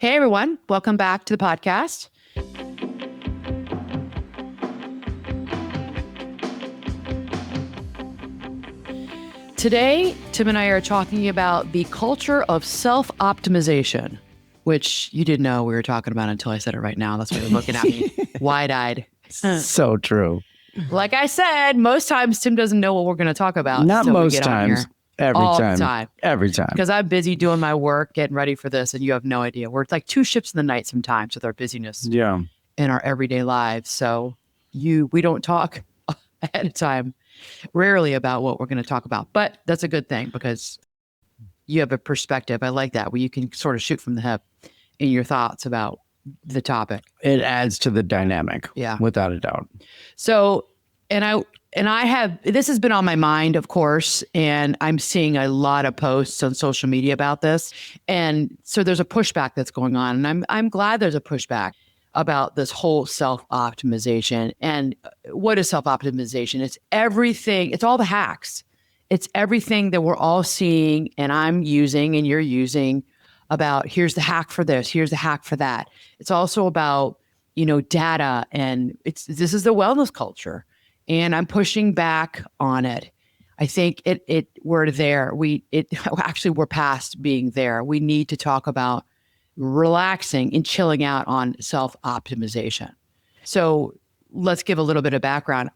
Hey, everyone. Welcome back to the podcast. Today, Tim and I are talking about the culture of self-optimization, which you didn't know we were talking about until I said it right now. That's why you're looking at me wide-eyed. So true. Like I said, most times Tim doesn't know what we're going to talk about. Not most times. All the time. Every time. Because I'm busy doing my work, getting ready for this, and you have no idea. We're like two ships in the night sometimes with our busyness in our everyday lives. So we don't talk ahead of time, rarely, about what we're going to talk about. But that's a good thing because you have a perspective. I like that, where you can sort of shoot from the hip in your thoughts about the topic. It adds to the dynamic. Yeah. Without a doubt. So, this has been on my mind, of course, and I'm seeing a lot of posts on social media about this. And so there's a pushback that's going on. And I'm glad there's a pushback about this whole self-optimization. And what is self-optimization? It's everything. It's all the hacks. It's everything that we're all seeing and I'm using and you're using about here's the hack for this, here's the hack for that. It's also about, data, and this is the wellness culture. And I'm pushing back on it. I think we're there. We're past being there. We need to talk about relaxing and chilling out on self-optimization. So let's give a little bit of background.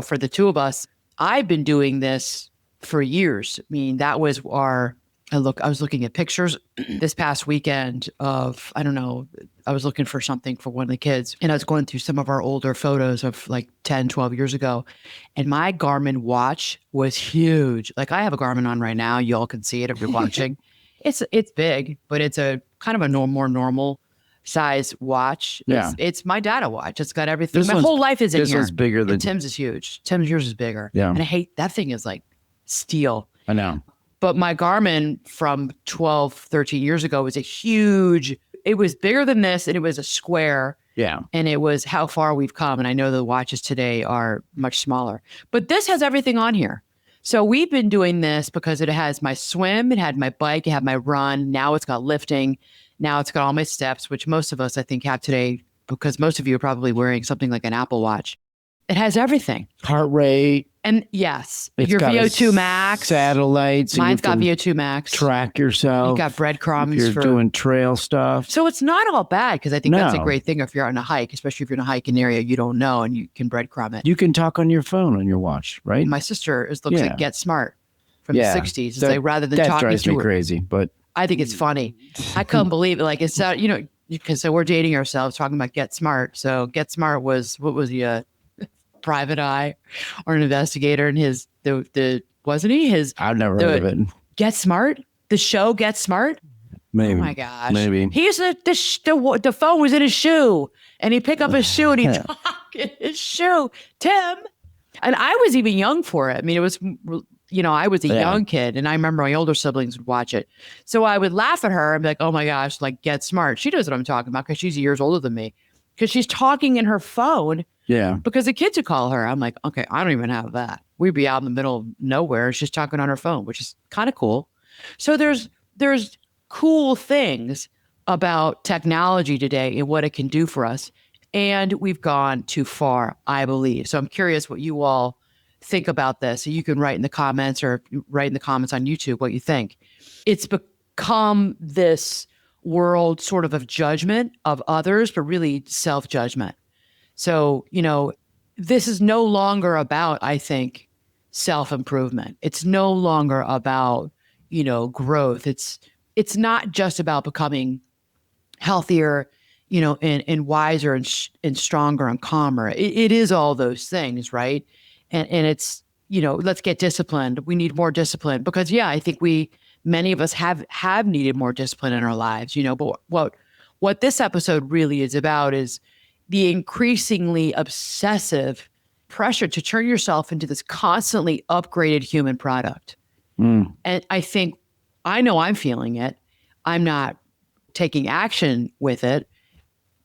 For the two of us, I've been doing this for years. I mean, that was I was looking at pictures this past weekend of, I was looking for something for one of the kids, and I was going through some of our older photos of like 10, 12 years ago. And my Garmin watch was huge. Like, I have a Garmin on right now. You all can see it if you're watching. It's big, but it's a kind of a more normal size watch. Yeah. It's my data watch. It's got everything. My whole life is in here. This one's bigger than Tim's is huge. Tim's, yours is bigger. Yeah. And I hate that thing is like steel. I know. But my Garmin from 12, 13 years ago was it was bigger than this, and it was a square. Yeah. And it was how far we've come. And I know the watches today are much smaller. But this has everything on here. So we've been doing this because it has my swim, it had my bike, it had my run. Now it's got lifting. Now it's got all my steps, which most of us, I think, have today, because most of you are probably wearing something like an Apple Watch. It has everything. Heart rate. And yes, It's your got VO2 max. Satellites. Mine's got VO2 max. Track yourself. You got breadcrumbs. You're doing trail stuff. So it's not all bad, because I think that's a great thing if you're on a hike, especially if you're in a hiking area you don't know and you can breadcrumb it. You can talk on your phone on your watch, right? My sister looks like Get Smart from the 60s. It's like, rather than that talking drives to me her. Crazy, but I think it's funny. I couldn't believe it. Like, it's because so we're dating ourselves talking about Get Smart. So Get Smart was, what was he, a private eye or an investigator? And wasn't he? I've never heard of it. Get Smart? The show Get Smart? Maybe. Oh my gosh. Maybe. The phone was in his shoe, and he'd pick up his shoe and he'd talk in his shoe. Tim. And I was even young for it. I mean, it was, I was a young kid, and I remember my older siblings would watch it. So I would laugh at her and be like, oh my gosh, like, Get Smart. She knows what I'm talking about because she's years older than me. Because she's talking in her phone. Yeah. Because the kids would call her. I'm like, okay, I don't even have that. We'd be out in the middle of nowhere. She's talking on her phone, which is kind of cool. So there's cool things about technology today and what it can do for us. And we've gone too far, I believe. So I'm curious what you all think about this. So you can write in the comments on YouTube what you think. It's become this world sort of judgment of others, but really self-judgment. So, this is no longer about, I think, self-improvement. It's no longer about, growth. It's not just about becoming healthier, and wiser and stronger and calmer. It is all those things, right? And it's, let's get disciplined. We need more discipline because, I think many of us have needed more discipline in our lives, but what this episode really is about is the increasingly obsessive pressure to turn yourself into this constantly upgraded human product. And I know I'm feeling it. I'm not taking action with it,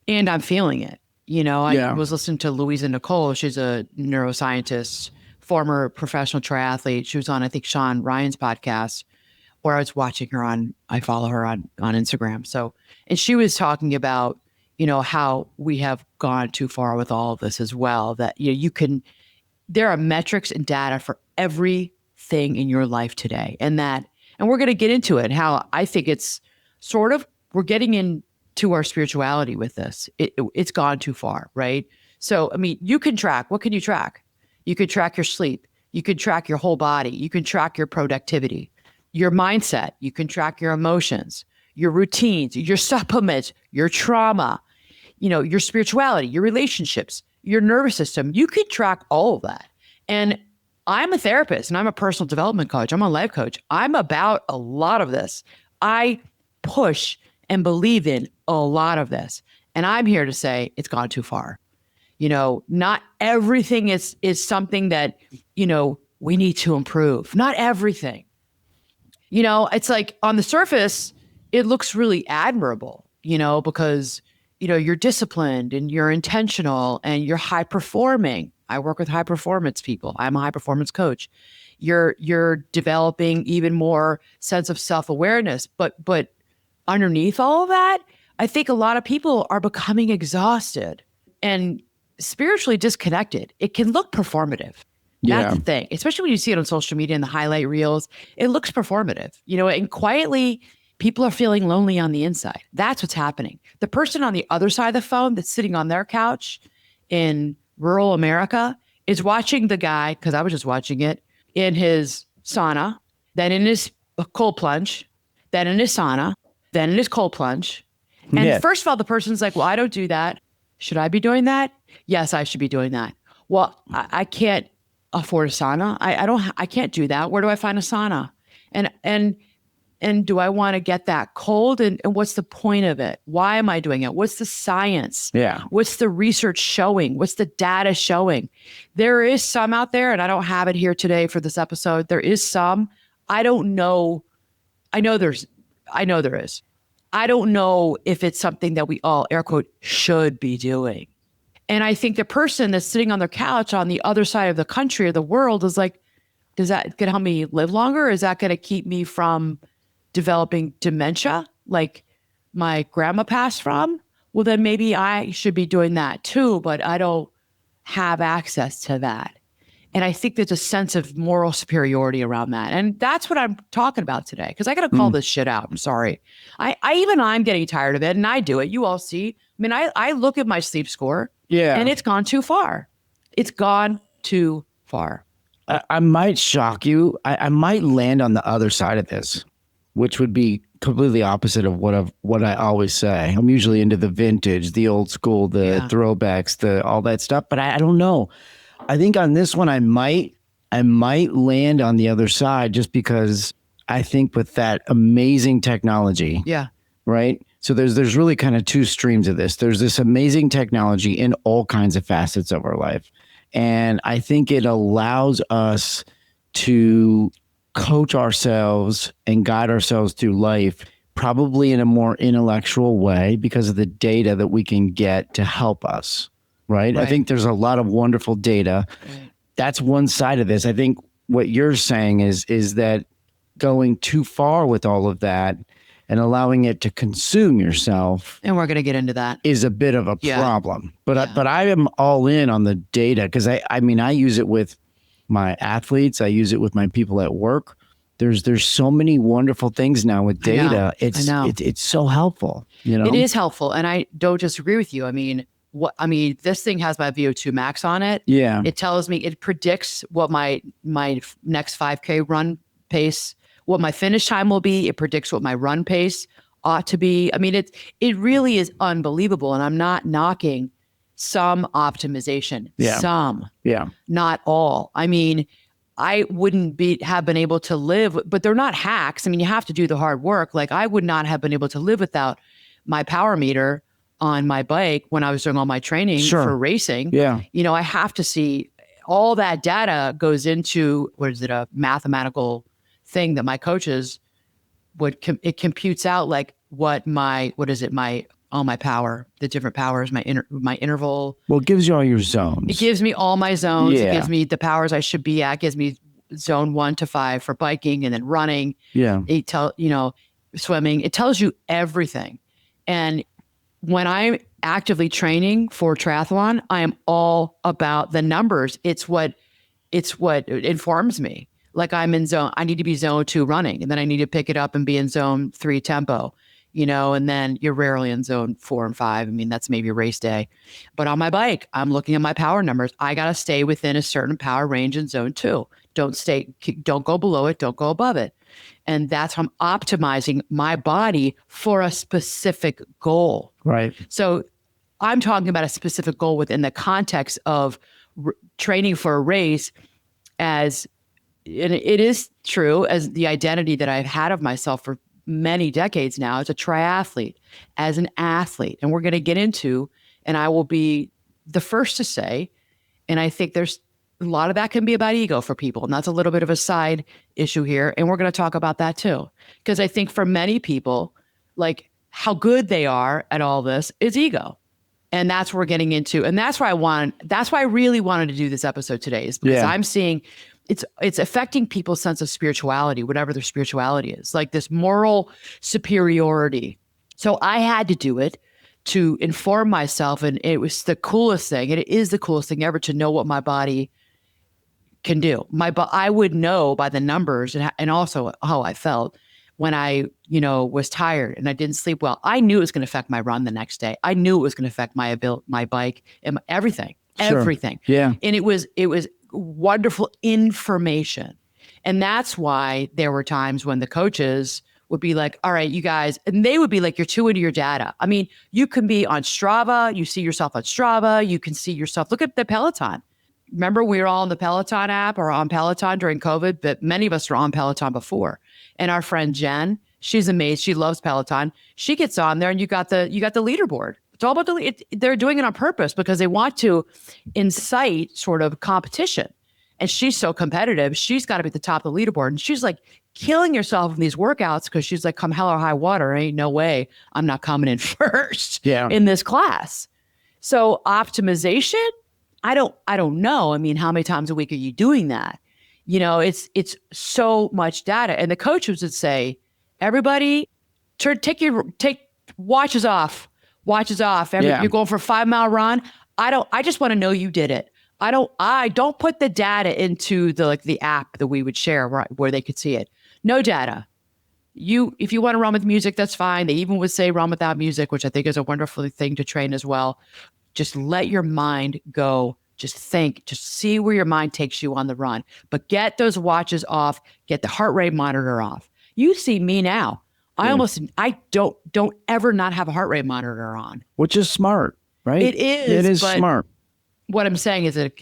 and I'm feeling it. I was listening to Louisa Nicole. She's a neuroscientist, former professional triathlete. She was on, I think, Sean Ryan's podcast or I was watching her I follow her on Instagram. So, and she was talking about, how we have gone too far with all of this as well, that, there are metrics and data for everything in your life today. And we're going to get into it, how I think it's we're getting into our spirituality with this. It's gone too far, right? So, I mean, you can track, what can you track? You can track your sleep. You can track your whole body. You can track your productivity, your mindset. You can track your emotions, your routines, your supplements, your trauma, your spirituality, your relationships, your nervous system. You can track all of that. And I'm a therapist and I'm a personal development coach. I'm a life coach. I'm about a lot of this. I push and believe in a lot of this. And I'm here to say it's gone too far. Not everything is something that, we need to improve. Not everything. It's like on the surface, it looks really admirable, because, you're disciplined and you're intentional and you're high performing. I work with high performance people. I'm a high performance coach. You're developing even more sense of self-awareness. But underneath all of that, I think a lot of people are becoming exhausted and spiritually disconnected. It can look performative. That's the thing, especially when you see it on social media and the highlight reels. It looks performative, and quietly people are feeling lonely on the inside. That's what's happening. The person on the other side of the phone that's sitting on their couch in rural America is watching the guy, because I was just watching it, in his sauna, then in his cold plunge, then in his sauna, then in his cold plunge. And first of all, the person's like, well, I don't do that. Should I be doing that? Yes, I should be doing that. Well, I can't afford a sauna. I can't do that. Where do I find a sauna? And do I want to get that cold? And what's the point of it? Why am I doing it? What's the science? Yeah. What's the research showing? What's the data showing? There is some out there, and I don't have it here today for this episode. There is some. I don't know. I know there is. I don't know if it's something that we all, air quote, should be doing. And I think the person that's sitting on their couch on the other side of the country or the world is like, is that going to help me live longer? Is that going to keep me from developing dementia like my grandma passed from? Well, then maybe I should be doing that too, but I don't have access to that. And I think there's a sense of moral superiority around that. And that's what I'm talking about today, because I got to call this shit out. I'm sorry. I'm getting tired of it, and I do it. You all see. I mean, I look at my sleep score, and it's gone too far. It's gone too far. I might shock you. I might land on the other side of this, which would be completely opposite of what I always say. I'm usually into the vintage, the old school, the throwbacks, all that stuff. But I don't know. I think on this one, I might land on the other side, just because I think with that amazing technology. Yeah. Right. So there's really kind of two streams of this. There's this amazing technology in all kinds of facets of our life. And I think it allows us to coach ourselves and guide ourselves through life, probably in a more intellectual way, because of the data that we can get to help us. Right. I think there's a lot of wonderful data. Right. That's one side of this. I think what you're saying is that going too far with all of that and allowing it to consume yourself, and we're going to get into that, is a bit of a problem. But I am all in on the data, because I mean, I use it with my athletes. I use it with my people at work. There's so many wonderful things now with data. It's so helpful. It is helpful, and I don't disagree with you. I mean, this thing has my VO2 max on it. Yeah. It tells me, it predicts what my next 5K run pace, what my finish time will be. It predicts what my run pace ought to be. I mean, it really is unbelievable. And I'm not knocking some optimization. Yeah. Some. Yeah. Not all. I mean, I wouldn't have been able to live, but they're not hacks. I mean, you have to do the hard work. Like, I would not have been able to live without my power meter on my bike when I was doing all my training for racing. Yeah. I have to see all that data goes into, a mathematical thing that my coaches it computes out, like all my power, the different powers, my interval. Well, it gives you all your zones. It gives me all my zones. Yeah. It gives me the powers I should be at. It gives me zone 1 to 5 for biking, and then running. Yeah. Swimming. It tells you everything. And when I'm actively training for triathlon, I am all about the numbers. It's what informs me. Like I need to be zone 2 running, and then I need to pick it up and be in zone 3 tempo, and then you're rarely in zone 4 and 5. I mean, that's maybe a race day. But on my bike, I'm looking at my power numbers. I got to stay within a certain power range in zone 2. Don't go below it. Don't go above it. And that's how I'm optimizing my body for a specific goal. Right. So I'm talking about a specific goal within the context of training for a race, and it is true as the identity that I've had of myself for many decades now as a triathlete, as an athlete. And we're going to get into, and I will be the first to say, and I think there's a lot of that can be about ego for people. And that's a little bit of a side issue here. And we're going to talk about that too. Because I think for many people, like how good they are at all this is ego. And that's what we're getting into. And that's why I really wanted to do this episode today, is because I'm seeing it's affecting people's sense of spirituality, whatever their spirituality is, like this moral superiority. So I had to do it to inform myself. And it was the coolest thing. And it is the coolest thing ever to know what my body can do. I would know by the numbers and also how I felt when I, was tired and I didn't sleep well. I knew it was going to affect my run the next day. I knew it was going to affect my bike and everything. Yeah. And it was wonderful information. And that's why there were times when the coaches would be like, all right, you guys, and they would be like, you're too into your data. I mean, you can be on Strava, you see yourself on Strava, you can see yourself, look at the Peloton. Remember, we were all on the Peloton app or on Peloton during COVID, but many of us were on Peloton before. And our friend Jen, she's amazed. She loves Peloton. She gets on there and you got the leaderboard. It's all about they're doing it on purpose because they want to incite sort of competition. And she's so competitive. She's got to be at the top of the leaderboard. And she's like killing herself in these workouts because she's like, come hell or high water, ain't no way I'm not coming in first in this class. So optimization, I don't know. I mean, how many times a week are you doing that? It's so much data. And the coaches would say, everybody take watches off. You're going for a 5-mile run. I just want to know you did it. I don't put the data into the app that we would share where they could see it. No data. If you want to run with music, that's fine. They even would say run without music, which I think is a wonderful thing to train as well. Just let your mind go. Just think, just see where your mind takes you on the run, but get those watches off, get the heart rate monitor off. You see me now. I don't ever not have a heart rate monitor on. Which is smart, right? It is. It is smart. What I'm saying is that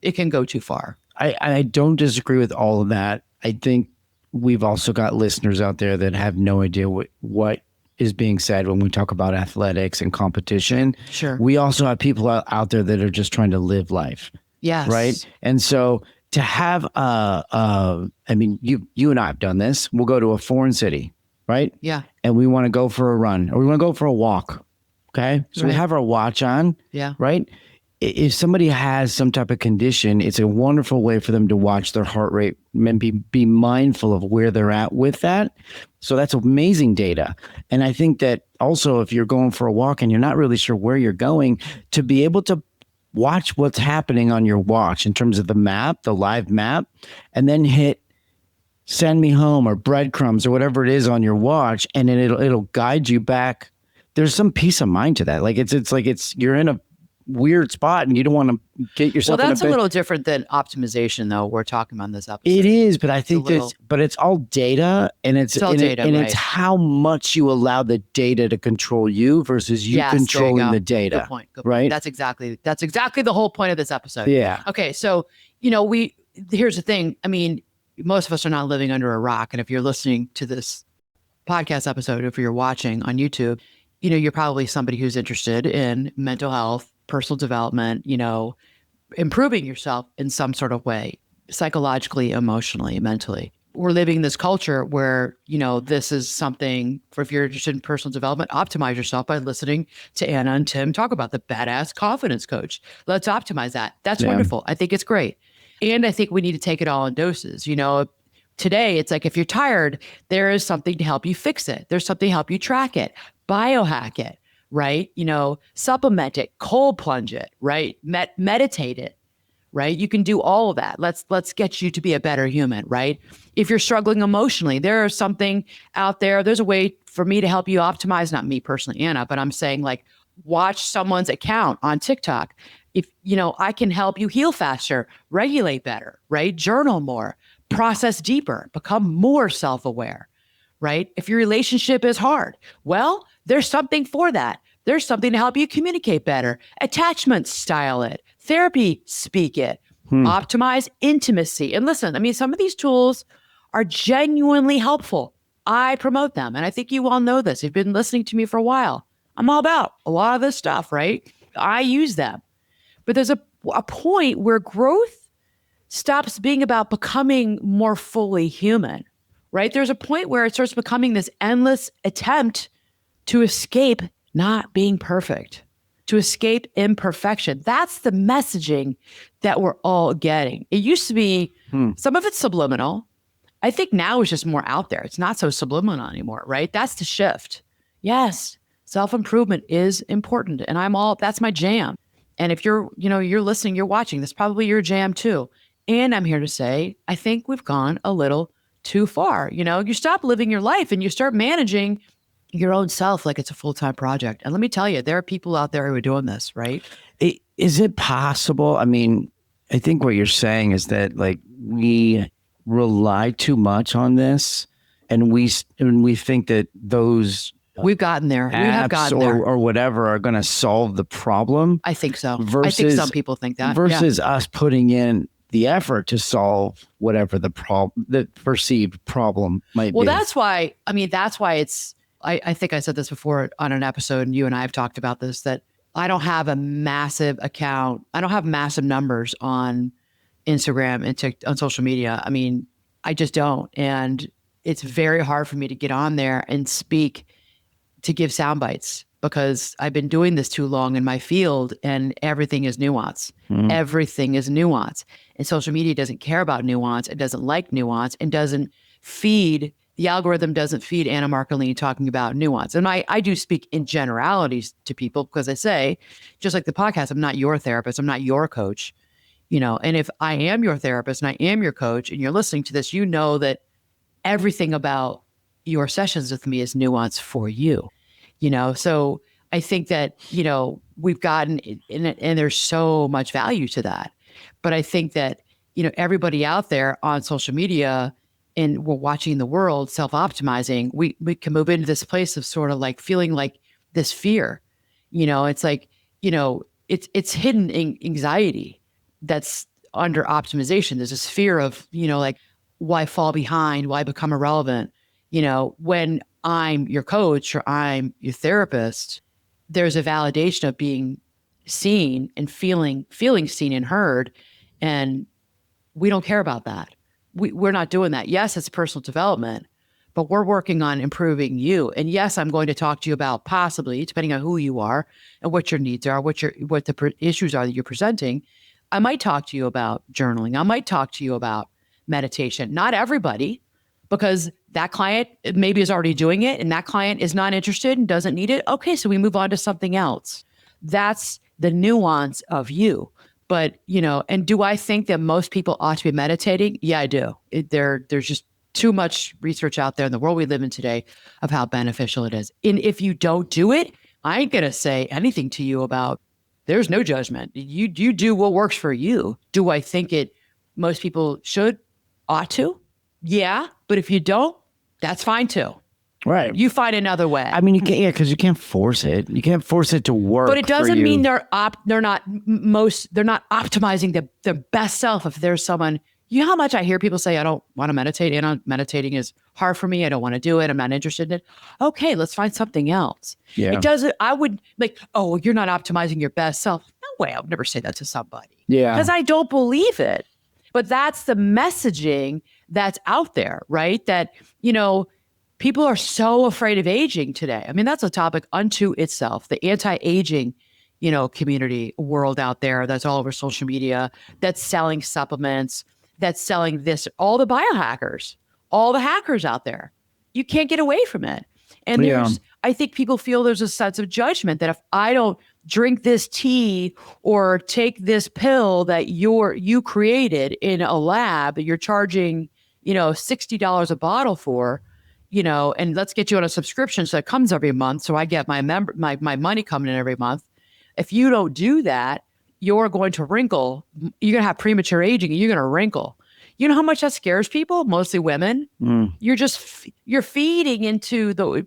it can go too far. I don't disagree with all of that. I think we've also got listeners out there that have no idea what is being said when we talk about athletics and competition. Sure. We also have people out there that are just trying to live life. Yes. Right. And so to have, I mean, you and I have done this. We'll go to a foreign city, right? Yeah. And we want to go for a run or we want to go for a walk. Okay. So we have our watch on. Yeah. Right. If somebody has some type of condition, it's a wonderful way for them to watch their heart rate and be mindful of where they're at with that. So that's amazing data. And I think that also if you're going for a walk and you're not really sure where you're going, to be able to watch what's happening on your watch in terms of the map, the live map, and then hit send me home or breadcrumbs or whatever it is on your watch, and then it'll guide you back. There's some peace of mind to that. Like it's you're in a weird spot and you don't want to get yourself that's a little different than optimization though we're talking about in this episode. It is, but I think but it's all data and it's all data, and it's how much you allow the data to control you versus you controlling the data. Good point. Right. That's exactly the whole point of this episode. Yeah. Okay. So, here's the thing. I mean, most of us are not living under a rock. And if you're listening to this podcast episode, if you're watching on YouTube, you're probably somebody who's interested in mental health, personal development, improving yourself in some sort of way, psychologically, emotionally, mentally. We're living in this culture where, this is something for if you're interested in personal development, optimize yourself by listening to Anna and Tim talk about the badass confidence coach. Let's optimize that. That's wonderful. I think it's great. And I think we need to take it all in doses. Today it's like if you're tired, there is something to help you fix it. There's something to help you track it, biohack it, right? Supplement it, cold plunge it, right? Meditate it, right? You can do all of that. Let's get you to be a better human, right? If you're struggling emotionally, there's something out there. There's a way for me to help you optimize, not me personally, Anna, but I'm saying like watch someone's account on TikTok. If I can help you heal faster, regulate better, right? Journal more, process deeper, become more self-aware, right? If your relationship is hard, well, there's something for that. There's something to help you communicate better. Attachment style it, therapy speak it, optimize intimacy. And listen, I mean, some of these tools are genuinely helpful. I promote them. And I think you all know this. You've been listening to me for a while. I'm all about a lot of this stuff, right? I use them. But there's a point where growth stops being about becoming more fully human, right? There's a point where it starts becoming this endless attempt to escape not being perfect, to escape imperfection. That's the messaging that we're all getting. It used to be, some of it's subliminal. I think now it's just more out there. It's not so subliminal anymore, right? That's the shift. Yes, self-improvement is important. And that's my jam. And if you're listening, you're watching, that's probably your jam too. And I'm here to say, I think we've gone a little too far. You stop living your life and you start managing your own self like it's a full-time project. And let me tell you, there are people out there who are doing this, right? Is it possible? I mean, I think what you're saying is that like we rely too much on this and we think that those we've gotten there. We have gotten there. Or whatever are going to solve the problem. I think so. I think some people think that. Versus us putting in the effort to solve whatever the perceived problem might be. Well, that's why it's, I think I said this before on an episode, and you and I have talked about this, that I don't have a massive account. I don't have massive numbers on Instagram and on social media. I mean, I just don't. And it's very hard for me to get on there and speak, to give sound bites, because I've been doing this too long in my field and everything is nuance. Everything is nuance. And social media doesn't care about nuance. It doesn't like nuance and the algorithm doesn't feed Anna Marcolini talking about nuance. And I do speak in generalities to people because I say, just like the podcast, I'm not your therapist. I'm not your coach, and if I am your therapist and I am your coach and you're listening to this, you know that everything about your sessions with me is nuance for you. So I think that, we've gotten in it, and there's so much value to that. But I think that, everybody out there on social media and we're watching the world self-optimizing, we can move into this place of sort of like feeling like this fear. It's like, it's hidden anxiety that's under optimization. There's this fear of, like, why fall behind? Why become irrelevant? When I'm your coach or I'm your therapist, there's a validation of being seen and feeling seen and heard. And we don't care about that. We're not doing that. Yes, it's personal development, but we're working on improving you. And yes, I'm going to talk to you about, possibly, depending on who you are and what your needs are, what the issues are that you're presenting. I might talk to you about journaling. I might talk to you about meditation. Not everybody, because that client maybe is already doing it and that client is not interested and doesn't need it. Okay, so we move on to something else. That's the nuance of you. But, and do I think that most people ought to be meditating? Yeah, I do. There's just too much research out there in the world we live in today of how beneficial it is. And if you don't do it, I ain't going to say anything to you about, there's no judgment. You do what works for you. Do I think most people ought to? Yeah. But if you don't, that's fine too. Right. You find another way. I mean, you can't, because you can't force it. You can't force it to work. But it doesn't mean they're not optimizing their best self. If there's someone, you know how much I hear people say, I don't want to meditate. Meditating is hard for me. I don't want to do it. I'm not interested in it. Okay, let's find something else. Yeah. It doesn't, I would like, oh, you're not optimizing your best self. No way. I would never say that to somebody. Yeah. Because I don't believe it. But that's the messaging that's out there, right? That, people are so afraid of aging today. I mean, that's a topic unto itself, the anti-aging, community world out there that's all over social media, that's selling supplements, that's selling this, all the biohackers, all the hackers out there. You can't get away from it. And I think people feel there's a sense of judgment that if I don't drink this tea or take this pill that you created in a lab that you're charging, $60 a bottle for, and let's get you on a subscription so it comes every month. So I get my money coming in every month. If you don't do that, you're going to wrinkle. You're going to have premature aging and you're going to wrinkle. You know how much that scares people, mostly women? You're feeding into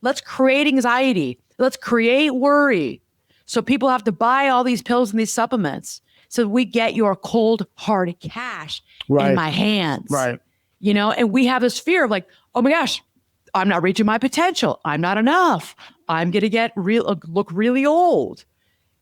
let's create anxiety. Let's create worry. So people have to buy all these pills and these supplements. So we get your cold, hard cash in my hands. Right. And we have this fear of like, oh my gosh, I'm not reaching my potential. I'm not enough. I'm going to look really old.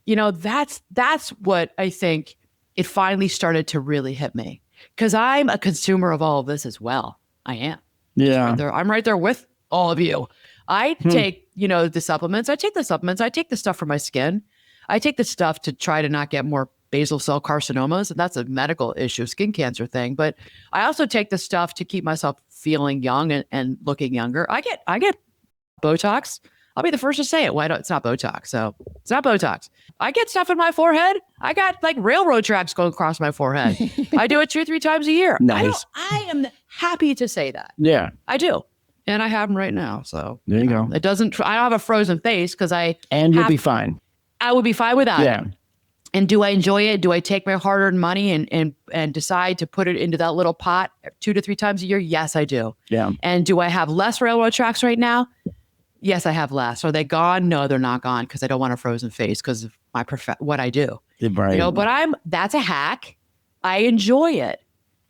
That's what I think it finally started to really hit me. Because I'm a consumer of all of this as well. I am. Yeah. I'm right there with all of you. I take, the supplements. I take the supplements. I take the stuff for my skin. I take the stuff to try to not get more basal cell carcinomas. And that's a medical issue, skin cancer thing. But I also take the stuff to keep myself feeling young and looking younger. I get Botox. I'll be the first to say it. It's not Botox. So it's not Botox. I get stuff in my forehead. I got like railroad tracks going across my forehead. I do it 2-3 times a year. Nice. I am happy to say that. Yeah. I do. And I have them right now. So there you go. I don't have a frozen face because and you'll be fine. I would be fine without it. Yeah. And do I enjoy it? Do I take my hard-earned money and decide to put it into that little pot 2 to 3 times a year? Yes, I do. Yeah. And do I have less railroad tracks right now? Yes, I have less. Are they gone? No, they're not gone because I don't want a frozen face because of my what I do. Right. But that's a hack. I enjoy it.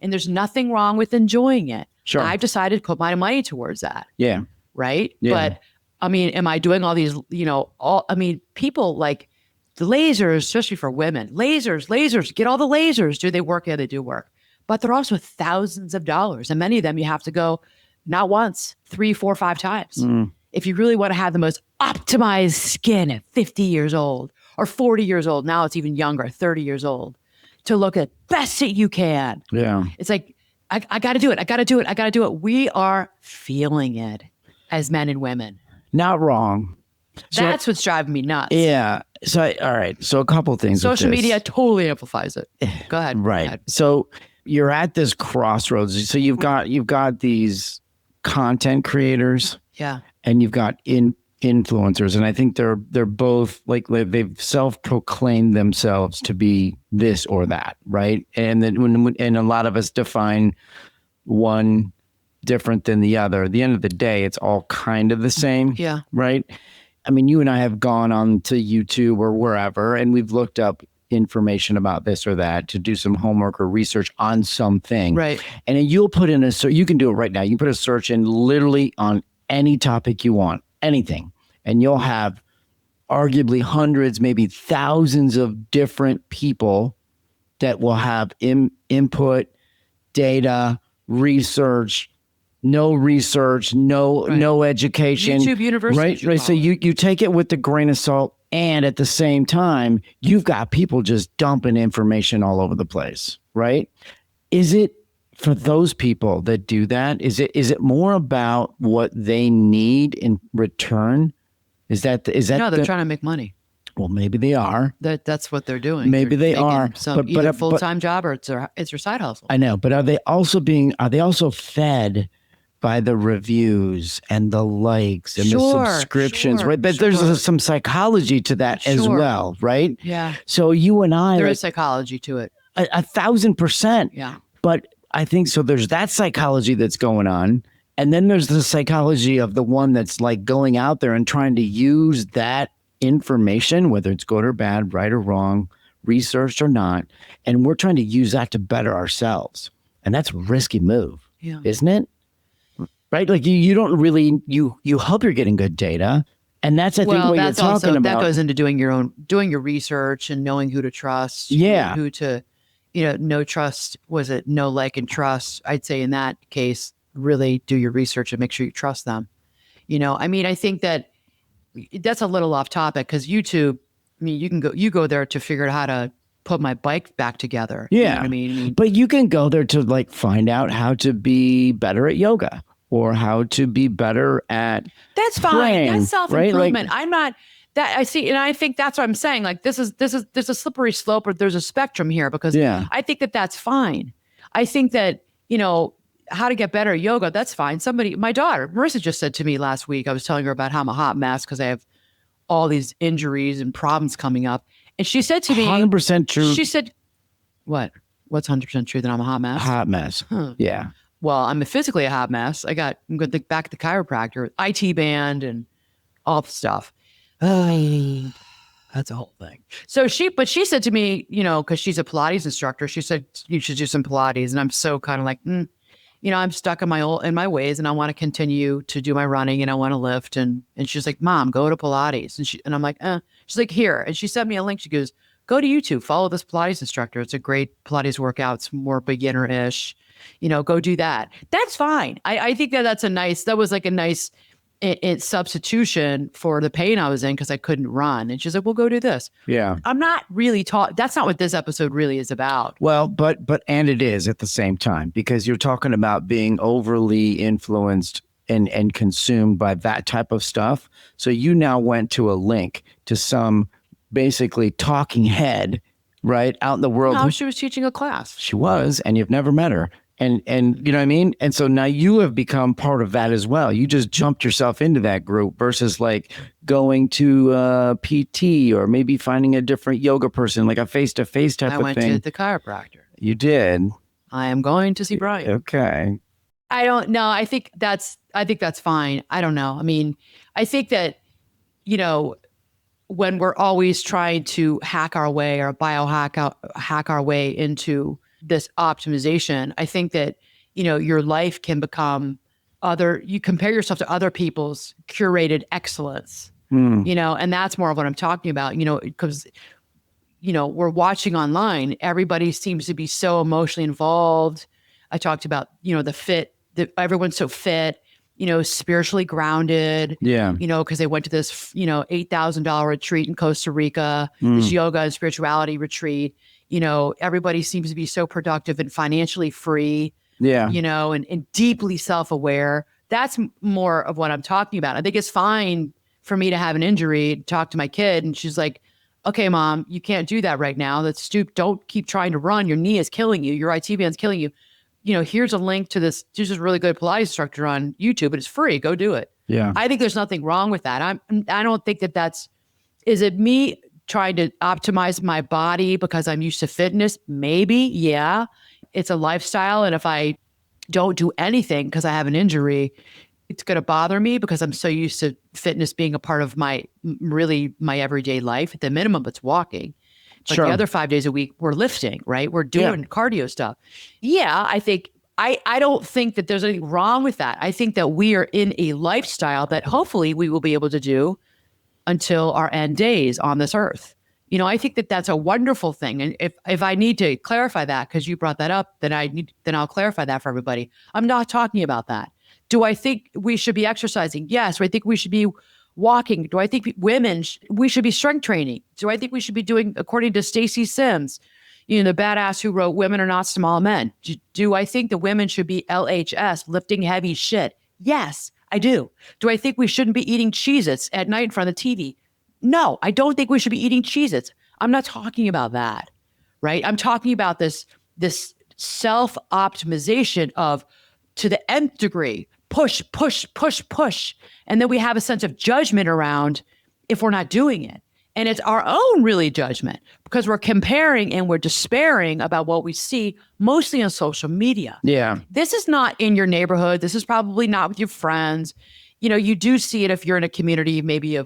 And there's nothing wrong with enjoying it. Sure. I've decided to put my money towards that. Yeah. Right? Yeah. But am I doing all these, people like the lasers, especially for women, lasers, get all the lasers. Do they work? Yeah, they do work. But they're also thousands of dollars. And many of them you have to go not once, 3, 4, 5 times. If you really want to have the most optimized skin at 50 years old or 40 years old, now it's even younger, 30 years old, to look at best that you can. Yeah. It's like, I got to do it. I got to do it. I got to do it. We are feeling it as men and women. Not wrong. That's what's driving me nuts. Yeah. So, all right. So a couple things. Social media totally amplifies it. Go ahead. Right. Go ahead. So you're at this crossroads. So you've got these content creators. Yeah. And you've got influencers, and I think they're both like they've self-proclaimed themselves to be this or that, right? And then and a lot of us define one different than the other. At the end of the day, it's all kind of the same, yeah, right? I mean, you and I have gone on to YouTube or wherever, and we've looked up information about this or that to do some homework or research on something, right? And then you'll put in you can do it right now. You can put a search in literally on any topic you want, anything. And you'll have arguably hundreds, maybe thousands of different people that will have input, data, research, no education. YouTube University. Right. So you take it with a grain of salt. And at the same time, you've got people just dumping information all over the place. Right. Is it, for those people that do that, is it more about what they need in return? Is that no? They're trying to make money. Well, maybe they are. That's what they're doing. Maybe they are. But either a full-time job or it's your side hustle. I know, but are they also fed by the reviews and the likes and the subscriptions? Right, but there's some psychology to that as well, right? Yeah. So you and I, there is psychology to it. 1,000%. Yeah. But I think so. There's that psychology that's going on. And then there's the psychology of the one that's like going out there and trying to use that information, whether it's good or bad, right or wrong, researched or not. And we're trying to use that to better ourselves. And that's a risky move, isn't it? Right? Like you don't really, you hope you're getting good data. And that's, I think, what you're talking about. That goes into doing your research and knowing who to trust. Yeah. Who to, no trust, was it no like and trust? I'd say in that case, really do your research and make sure you trust them. I mean, I think that's a little off topic because YouTube, mean, you go there to figure out how to put my bike back together. Yeah. You know what I mean? But you can go there to like find out how to be better at yoga or how to be better at that's fine. praying, That's self-improvement. Right? Like, I'm not that I see, and I think that's what I'm saying. Like there's a slippery slope, or there's a spectrum here, because I think that that's fine. I think that, how to get better at yoga, that's fine. My daughter, Marissa, just said to me last week, I was telling her about how I'm a hot mess because I have all these injuries and problems coming up. And she said to me, 100% true. She said, what? What's 100% true, that I'm a hot mess? Hot mess. Huh. Yeah. Well, I'm physically a hot mess. I'm going back to the chiropractor, IT band and all the stuff. That's a whole thing. So she said to me, because she's a Pilates instructor, she said, you should do some Pilates. And I'm so kind of like, I'm stuck in my ways, and I want to continue to do my running, and I want to lift. And she's like, Mom, go to Pilates. And I'm like, She's like, here. And she sent me a link. She goes, go to YouTube, follow this Pilates instructor. It's a great Pilates workout. It's more beginner-ish. Go do that. That's fine. I think that was like a nice substitution for the pain I was in because I couldn't run. And she's like, well, go do this. Yeah. I'm not really that's not what this episode really is about. Well, but it is at the same time, because you're talking about being overly influenced and consumed by that type of stuff. So you now went to a link to some basically talking head, right, out in the world. No, she was teaching a class. She was, and you've never met her. And you know what I mean? And so now you have become part of that as well. You just jumped yourself into that group versus like going to PT or maybe finding a different yoga person, like a face-to-face type of thing. I went to the chiropractor. You did? I am going to see Brian. Okay. I don't know. I think that's fine. I don't know. I mean, I think that, when we're always trying to hack our way or hack our way into this optimization, I think that, your life can become you compare yourself to other people's curated excellence, and that's more of what I'm talking about, because, we're watching online. Everybody seems to be so emotionally involved. I talked about, everyone's so fit, spiritually grounded, because they went to this, $8,000 retreat in Costa Rica, this yoga and spirituality retreat. Everybody seems to be so productive and financially free, and deeply self-aware. That's more of what I'm talking about. I think it's fine for me to have an injury, talk to my kid, and she's like, okay, Mom, you can't do that right now. That's stupid. Don't keep trying to run. Your knee is killing you. Your IT band's killing you. Here's a link to this. There's this really good Pilates instructor on YouTube, but it's free. Go do it. Yeah. I think there's nothing wrong with that. I don't think is it me trying to optimize my body because I'm used to fitness? Maybe. Yeah. It's a lifestyle. And if I don't do anything because I have an injury, it's going to bother me because I'm so used to fitness being a part of my everyday life. At the minimum, it's walking. But the other 5 days a week, we're lifting, right? We're doing cardio stuff. Yeah, I think I don't think that there's anything wrong with that. I think that we are in a lifestyle that hopefully we will be able to do until our end days on this earth. I think that that's a wonderful thing. And if I need to clarify that because you brought that up, then I'll clarify that for everybody. I'm not talking about that. Do I think we should be exercising? Yes. Do I think we should be walking? Do I think we should be strength training? Do I think we should be doing, according to Stacy Sims, the badass who wrote Women Are Not Small Men? Do I think that women should be LHS, lifting heavy shit? Yes, I do. Do I think we shouldn't be eating Cheez-Its at night in front of the TV? No, I don't think we should be eating Cheez-Its. I'm not talking about that, right? I'm talking about this self-optimization of, to the nth degree, push, push, push, push. And then we have a sense of judgment around if we're not doing it. And it's our own really judgment because we're comparing and we're despairing about what we see mostly on social media. Yeah. This is not in your neighborhood. This is probably not with your friends. You do see it if you're in a community, maybe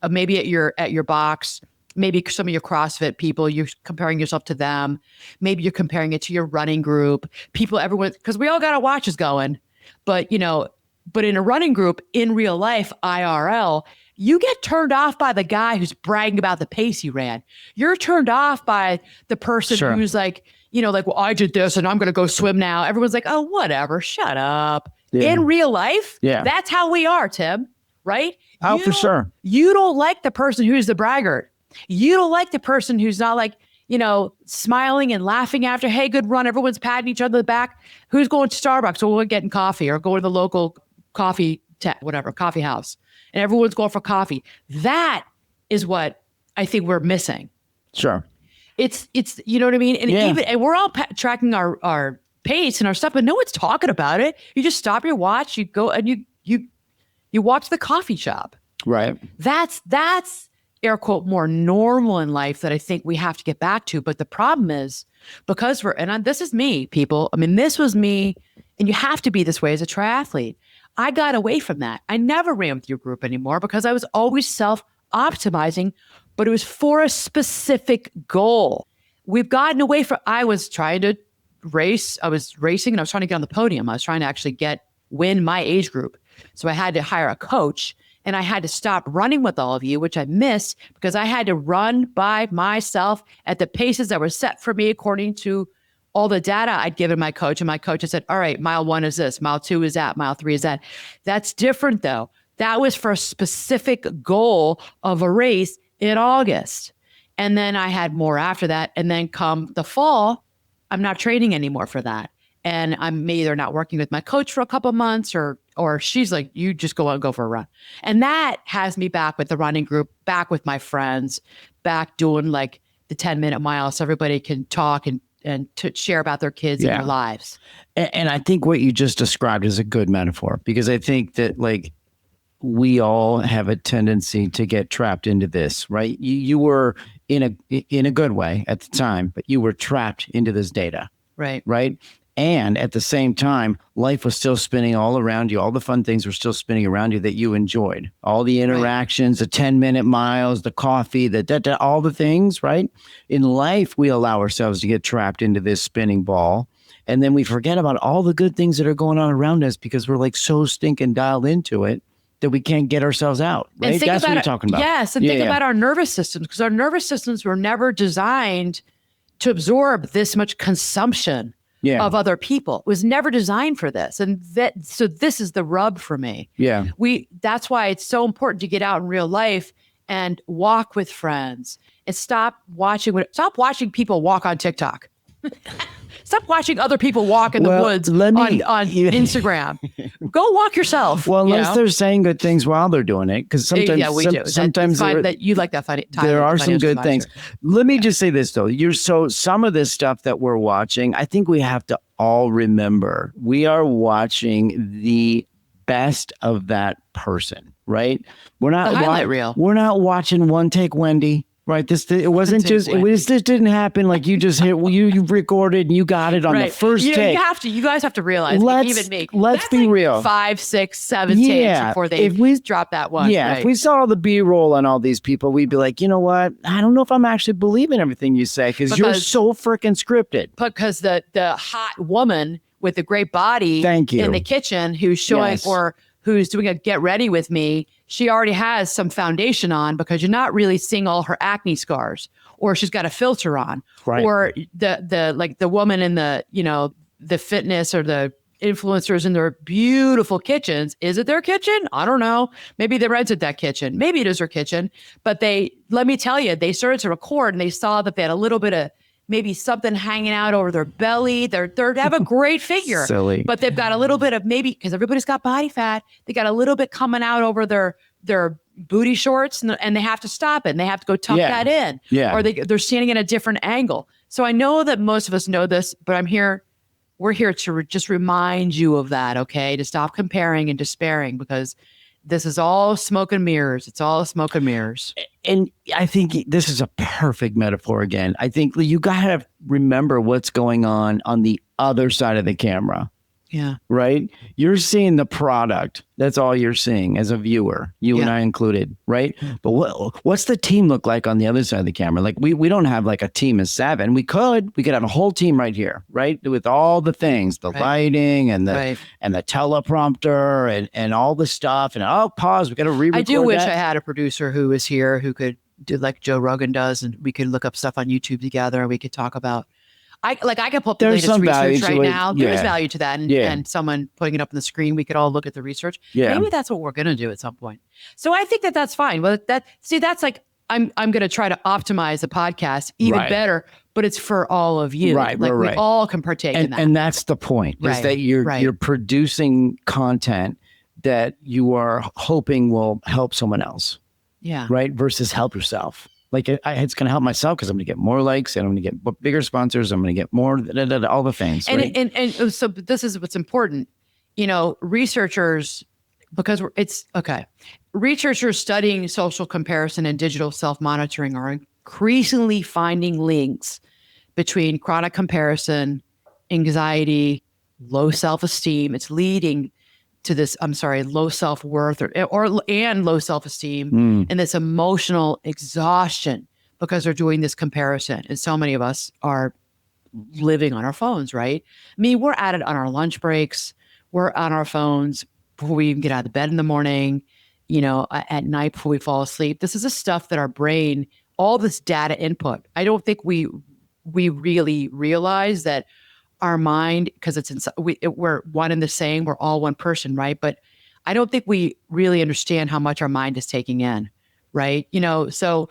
maybe at your box, maybe some of your CrossFit people, you're comparing yourself to them. Maybe you're comparing it to your running group. Everyone, because we all got our watches going. But in a running group, in real life, IRL, you get turned off by the guy who's bragging about the pace he ran. You're turned off by the person who's like, well, I did this and I'm going to go swim now. Everyone's like, oh, whatever, shut up. Yeah. In real life, that's how we are, Tim, right? Oh, for sure. You don't like the person who's the braggart. You don't like the person who's not like, smiling and laughing after, hey, good run. Everyone's patting each other on the back. Who's going to Starbucks or getting coffee or going to the local coffee house, and everyone's going for coffee. That is what I think we're missing. Sure. It's you know what I mean? And and we're all tracking our pace and our stuff, but no one's talking about it. You just stop your watch, you go and you walk to the coffee shop. Right. That's air quote more normal in life that I think we have to get back to. But the problem is because this is me, people. I mean, this was me, and you have to be this way as a triathlete. I got away from that. I never ran with your group anymore because I was always self-optimizing, but it was for a specific goal. We've gotten away from, I was trying to race. I was racing and I was trying to get on the podium. I was trying to actually win my age group. So I had to hire a coach and I had to stop running with all of you, which I missed because I had to run by myself at the paces that were set for me according to all the data I'd given my coach. And my coach had said, all right, mile 1 is this, mile 2 is that, mile 3 is that. That's different though. That was for a specific goal of a race in August. And then I had more after that. And then come the fall, I'm not training anymore for that. And I'm either not working with my coach for a couple of months or she's like, you just go out and go for a run. And that has me back with the running group, back with my friends, back doing like the 10-minute mile so everybody can talk and to share about their kids and their lives. And I think what you just described is a good metaphor because I think that like we all have a tendency to get trapped into this, right? You were in a good way at the time, but you were trapped into this data. Right. Right. And at the same time, life was still spinning all around you. All the fun things were still spinning around you that you enjoyed. All the interactions, the 10-minute miles, the coffee, all the things, right? In life, we allow ourselves to get trapped into this spinning ball. And then we forget about all the good things that are going on around us because we're like so stinking dialed into it that we can't get ourselves out, right? That's what you're talking about. Yes, and think about our nervous systems because our nervous systems were never designed to absorb this much consumption of other people. It was never designed for this. And so this is the rub for me. Yeah. That's why it's so important to get out in real life and walk with friends and stop watching people walk on TikTok. Stop watching other people walk in the woods on Instagram. Go walk yourself. Well, unless they're saying good things while they're doing it, because sometimes we do. Sometimes that you like that funny. There are some good things. Let me just say this though: some of this stuff that we're watching, I think we have to all remember we are watching the best of that person, right? We're not the highlight reel. We're not watching One Take Wendy. Right. This didn't happen like you just hit. You recorded and you got it on the first take. You guys have to realize. Even me. Let's be real. 5, 6, 7 takes before they drop that one. Yeah. Right. If we saw all the B-roll on all these people, we'd be like, you know what? I don't know if I'm actually believing everything you say because you're so freaking scripted. Because the hot woman with the great body in the kitchen who's showing or who's doing a get ready with me, she already has some foundation on because you're not really seeing all her acne scars, or she's got a filter on, or the woman in the fitness or the influencers in their beautiful kitchens. Is it their kitchen? I don't know. Maybe they rented that kitchen. Maybe it is her kitchen. But let me tell you, they started to record and they saw that they had a little bit of maybe something hanging out over their belly. They have a great figure, silly, but they've got a little bit of maybe because everybody's got body fat. They got a little bit coming out over their booty shorts, and they have to stop it. And they have to go tuck that in, or they're standing at a different angle. So I know that most of us know this, but we're here to just remind you of that. Okay, to stop comparing and despairing because this is all smoke and mirrors. It's all smoke and mirrors. And I think this is a perfect metaphor again. I think you got to remember what's going on the other side of the camera. Yeah. Right? You're seeing the product. That's all you're seeing as a viewer, you and I included, right? But what's the team look like on the other side of the camera? Like we don't have like a team of 7. We could have a whole team right here, right? With all the things, the lighting and the teleprompter and all the stuff. And pause, we got to re-record. I do wish I had a producer who was here who could do like Joe Rogan does, and we could look up stuff on YouTube together and we could talk about I can pull up the latest research right now. There's value to that. And someone putting it up on the screen, we could all look at the research. Yeah. Maybe that's what we're going to do at some point. So I think that's fine. Well, that's like I'm going to try to optimize the podcast even Right. better, but it's for all of you. Right, Like we right. all can partake in that. And that's the point, is Right, that you're right. producing content that you are hoping will help someone else, Yeah. right? Versus help yourself. Like it's going to help myself because I'm going to get more likes and I'm going to get bigger sponsors. I'm going to get more, all the things. And, right? and so this is what's important. You know, researchers, because researchers studying social comparison and digital self-monitoring are increasingly finding links between chronic comparison, anxiety, low self-esteem. It's leading to this, low self-worth and low self-esteem and this emotional exhaustion because they're doing this comparison. And so many of us are living on our phones, right? I mean, we're at it on our lunch breaks. We're on our phones before we even get out of bed in the morning, at night before we fall asleep. This is the stuff that our brain, all this data input. I don't think we really realize that our mind, because we're one and the same, we're all one person, right? But I don't think we really understand how much our mind is taking in, right? So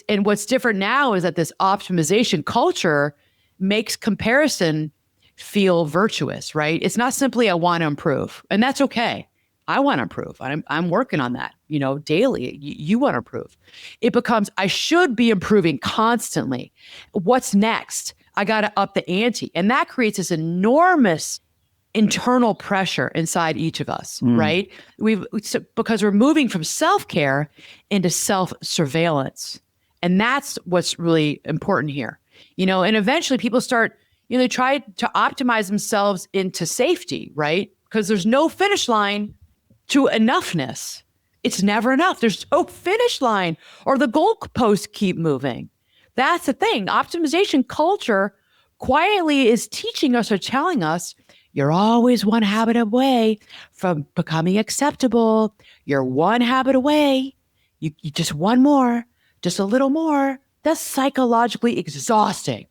and what's different now is that this optimization culture makes comparison feel virtuous, right? It's not simply I want to improve, and that's okay. I want to improve. I'm working on that, daily. You want to improve. It becomes I should be improving constantly. What's next? I got to up the ante, and that creates this enormous internal pressure inside each of us, right? Because we're moving from self-care into self-surveillance, and that's what's really important here. And eventually people start, they try to optimize themselves into safety, right? Because there's no finish line to enoughness. It's never enough. There's no finish line, or the goalposts keep moving. That's the thing. Optimization culture quietly is teaching us or telling us you're always one habit away from becoming acceptable. You're one habit away. You just one more, just a little more. That's psychologically exhausting.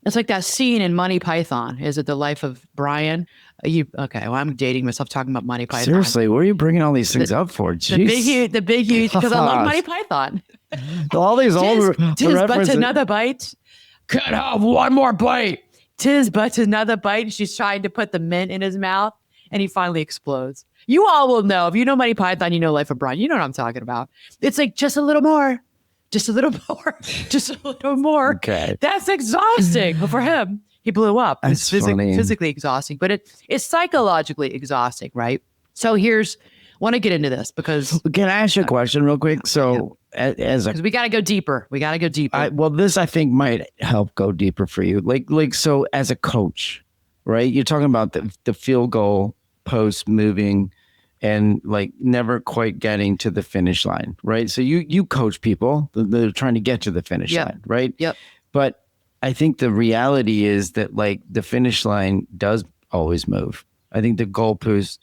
It's like that scene in Monty Python. Is it The Life of Brian? Well, I'm dating myself talking about Monty Python. Seriously, where are you bringing all these things up for? Jeez. The big huge, because I love Monty Python. All these old Tis but references. another bite. Could have one more bite. Tis but another bite. She's trying to put the mint in his mouth, and he finally explodes. You all will know. If you know Monty Python, you know Life of Brian. You know what I'm talking about. It's like just a little more. Just a little more. Just a little more. Okay. That's exhausting. But for him, he blew up. That's It's funny. physically exhausting, but it's psychologically exhausting, right? So want to get into this because Can I ask you a question real quick? So because we got to go deeper. We got to go deeper. this I think might help go deeper for you. So as a coach, right? You're talking about the field goal post moving and like never quite getting to the finish line, right? So you coach people that are trying to get to the finish line, right? Yep. But I think the reality is that like the finish line does always move. I think the goalposts,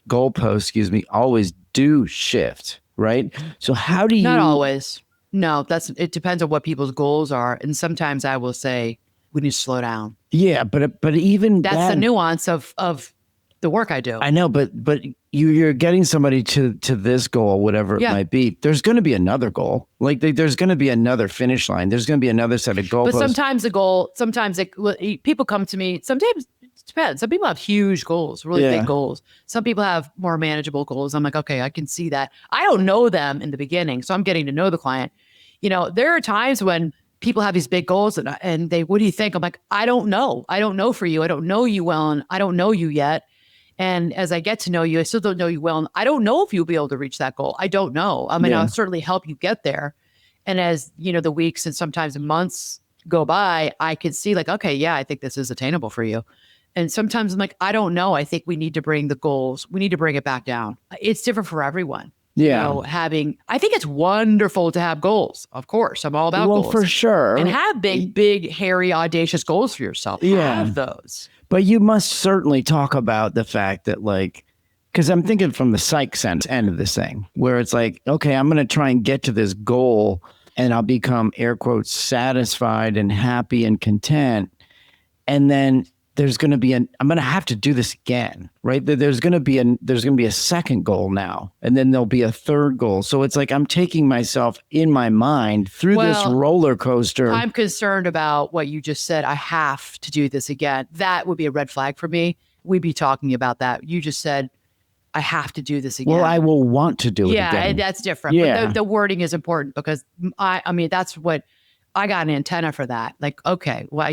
always do shift, right? So how do you? Not always. No, it depends on what people's goals are, and sometimes I will say we need to slow down. Yeah, but even that's the nuance of the work I do. I know, but you're getting somebody to this goal, whatever it might be. There's going to be another goal. Like there's going to be another finish line. There's going to be another set of goalposts. But sometimes people come to me. Sometimes it depends. Some people have huge goals, really big goals. Some people have more manageable goals. I'm like, okay, I can see that. I don't know them in the beginning, so I'm getting to know the client. There are times when people have these big goals and they, what do you think? I'm like, I don't know. I don't know for you. I don't know you well, and I don't know you yet. And as I get to know you, I still don't know you well. And I don't know if you'll be able to reach that goal. I don't know. I mean, I'll certainly help you get there. And as the weeks and sometimes the months go by, I can see like, okay, yeah, I think this is attainable for you. And sometimes I'm like, I don't know. I think we need to bring it back down. It's different for everyone. Yeah. I think it's wonderful to have goals. Of course, I'm all about goals. Well, for sure. And have big, hairy, audacious goals for yourself. Yeah. Have those. But you must certainly talk about the fact that like, because I'm thinking from the psych sense end of this thing, where it's like, okay, I'm going to try and get to this goal and I'll become air quotes satisfied and happy and content. And then I'm going to have to do this again, right? There's going to be a second goal now, and then there'll be a third goal. So it's like I'm taking myself in my mind through this roller coaster. I'm concerned about what you just said. I have to do this again. That would be a red flag for me. We'd be talking about that. You just said, I have to do this again. Well, I will want to do it again. Yeah, that's different. Yeah. But the wording is important because I mean, that's what I got an antenna for that. Like, okay, well,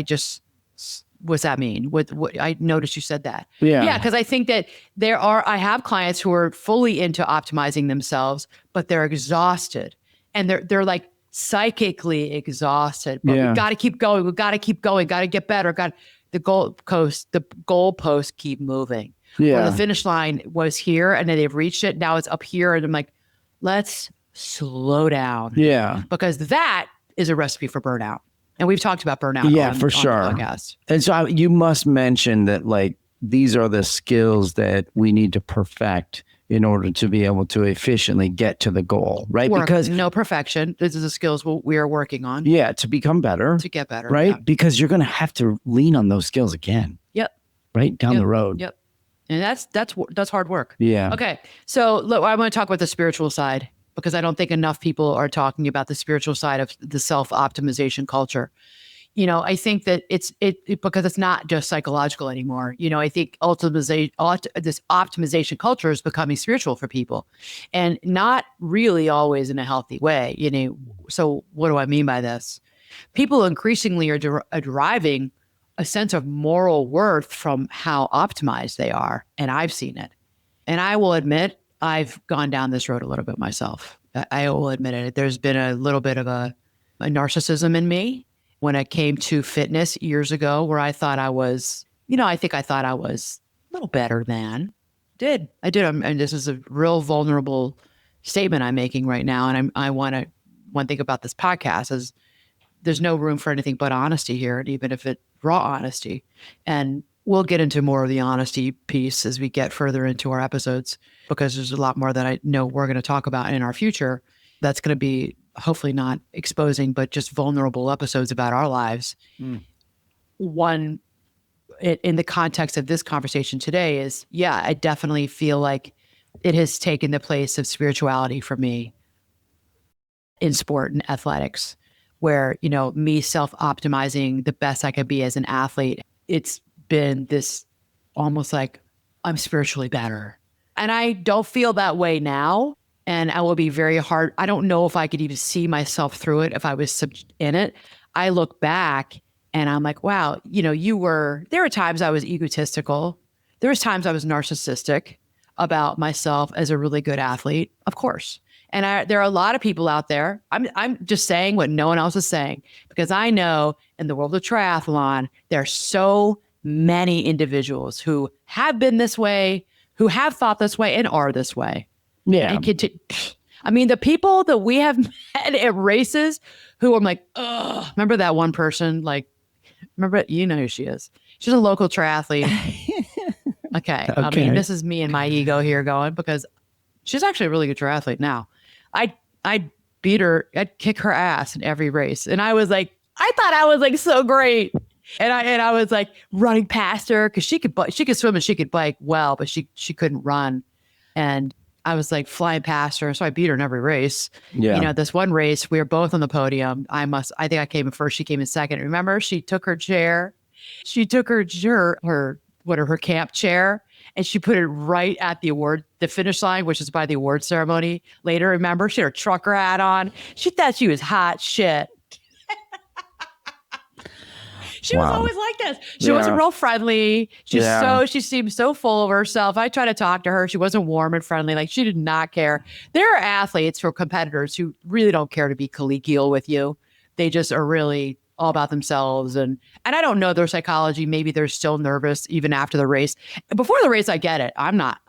what's that mean? What I noticed you said that. Yeah, because I think that I have clients who are fully into optimizing themselves, but they're exhausted and they're like psychically exhausted. But we got to keep going. We got to keep going. Got to get better. The goalposts keep moving. Yeah. Or the finish line was here and then they've reached it. Now it's up here. And I'm like, let's slow down. Yeah. Because that is a recipe for burnout. And we've talked about burnout for sure. on the podcast. And so you must mention that like these are the skills that we need to perfect in order to be able to efficiently get to the goal, right? Because no perfection. This is the skills we are working on. Yeah, to become better. To get better. Right? Yeah. Because you're going to have to lean on those skills again. Yep. Right? Down the road. Yep. And that's hard work. Yeah. Okay. So look, I want to talk about the spiritual side because I don't think enough people are talking about the spiritual side of the self-optimization culture. I think that it's because it's not just psychological anymore. I think this optimization culture is becoming spiritual for people and not really always in a healthy way. So what do I mean by this? People increasingly are deriving a sense of moral worth from how optimized they are. And I've seen it. And I will admit, I've gone down this road a little bit myself. I will admit it. There's been a little bit of a narcissism in me when it came to fitness years ago, where I thought I was, I thought I was a little better than. I did. And this is a real vulnerable statement I'm making right now. And one thing about this podcast is there's no room for anything but honesty here, and even if it's raw honesty. And we'll get into more of the honesty piece as we get further into our episodes, because there's a lot more that I know we're going to talk about in our future that's going to be hopefully not exposing, but just vulnerable episodes about our lives. One, in the context of this conversation today is, I definitely feel like it has taken the place of spirituality for me in sport and athletics, where, me self-optimizing the best I could be as an athlete, it's been this almost like I'm spiritually better. And I don't feel that way now. And I will be very hard. I don't know if I could even see myself through it if I was in it. I look back and I'm like, wow, there were times I was egotistical. There was times I was narcissistic about myself as a really good athlete, of course. And there are a lot of people out there. I'm just saying what no one else is saying, because I know in the world of triathlon, there are so many individuals who have been this way, who have thought this way, and are this way. Yeah. And the people that we have met at races who I'm like, ugh. Remember that one person? Like, remember, who she is. She's a local triathlete. Okay. This is me and my ego here going, because she's actually a really good triathlete now. I'd beat her. I'd kick her ass in every race. And I was like, I thought I was like so great. And I was like running past her because she could swim and she could bike well, but she couldn't run. And I was like flying past her. So I beat her in every race. Yeah. This one race, we were both on the podium. I think I came in first. She came in second. Remember, she took her chair. She took her camp chair, and she put it right at the finish line, which is by the award ceremony later. Remember, she had her trucker hat on. She thought she was hot shit. She was always like this. She wasn't real friendly. She seemed so full of herself. I tried to talk to her. She wasn't warm and friendly. Like, she did not care. There are athletes or competitors who really don't care to be collegial with you. They just are really all about themselves. And I don't know their psychology. Maybe they're still nervous even after the race. Before the race, I get it. I'm not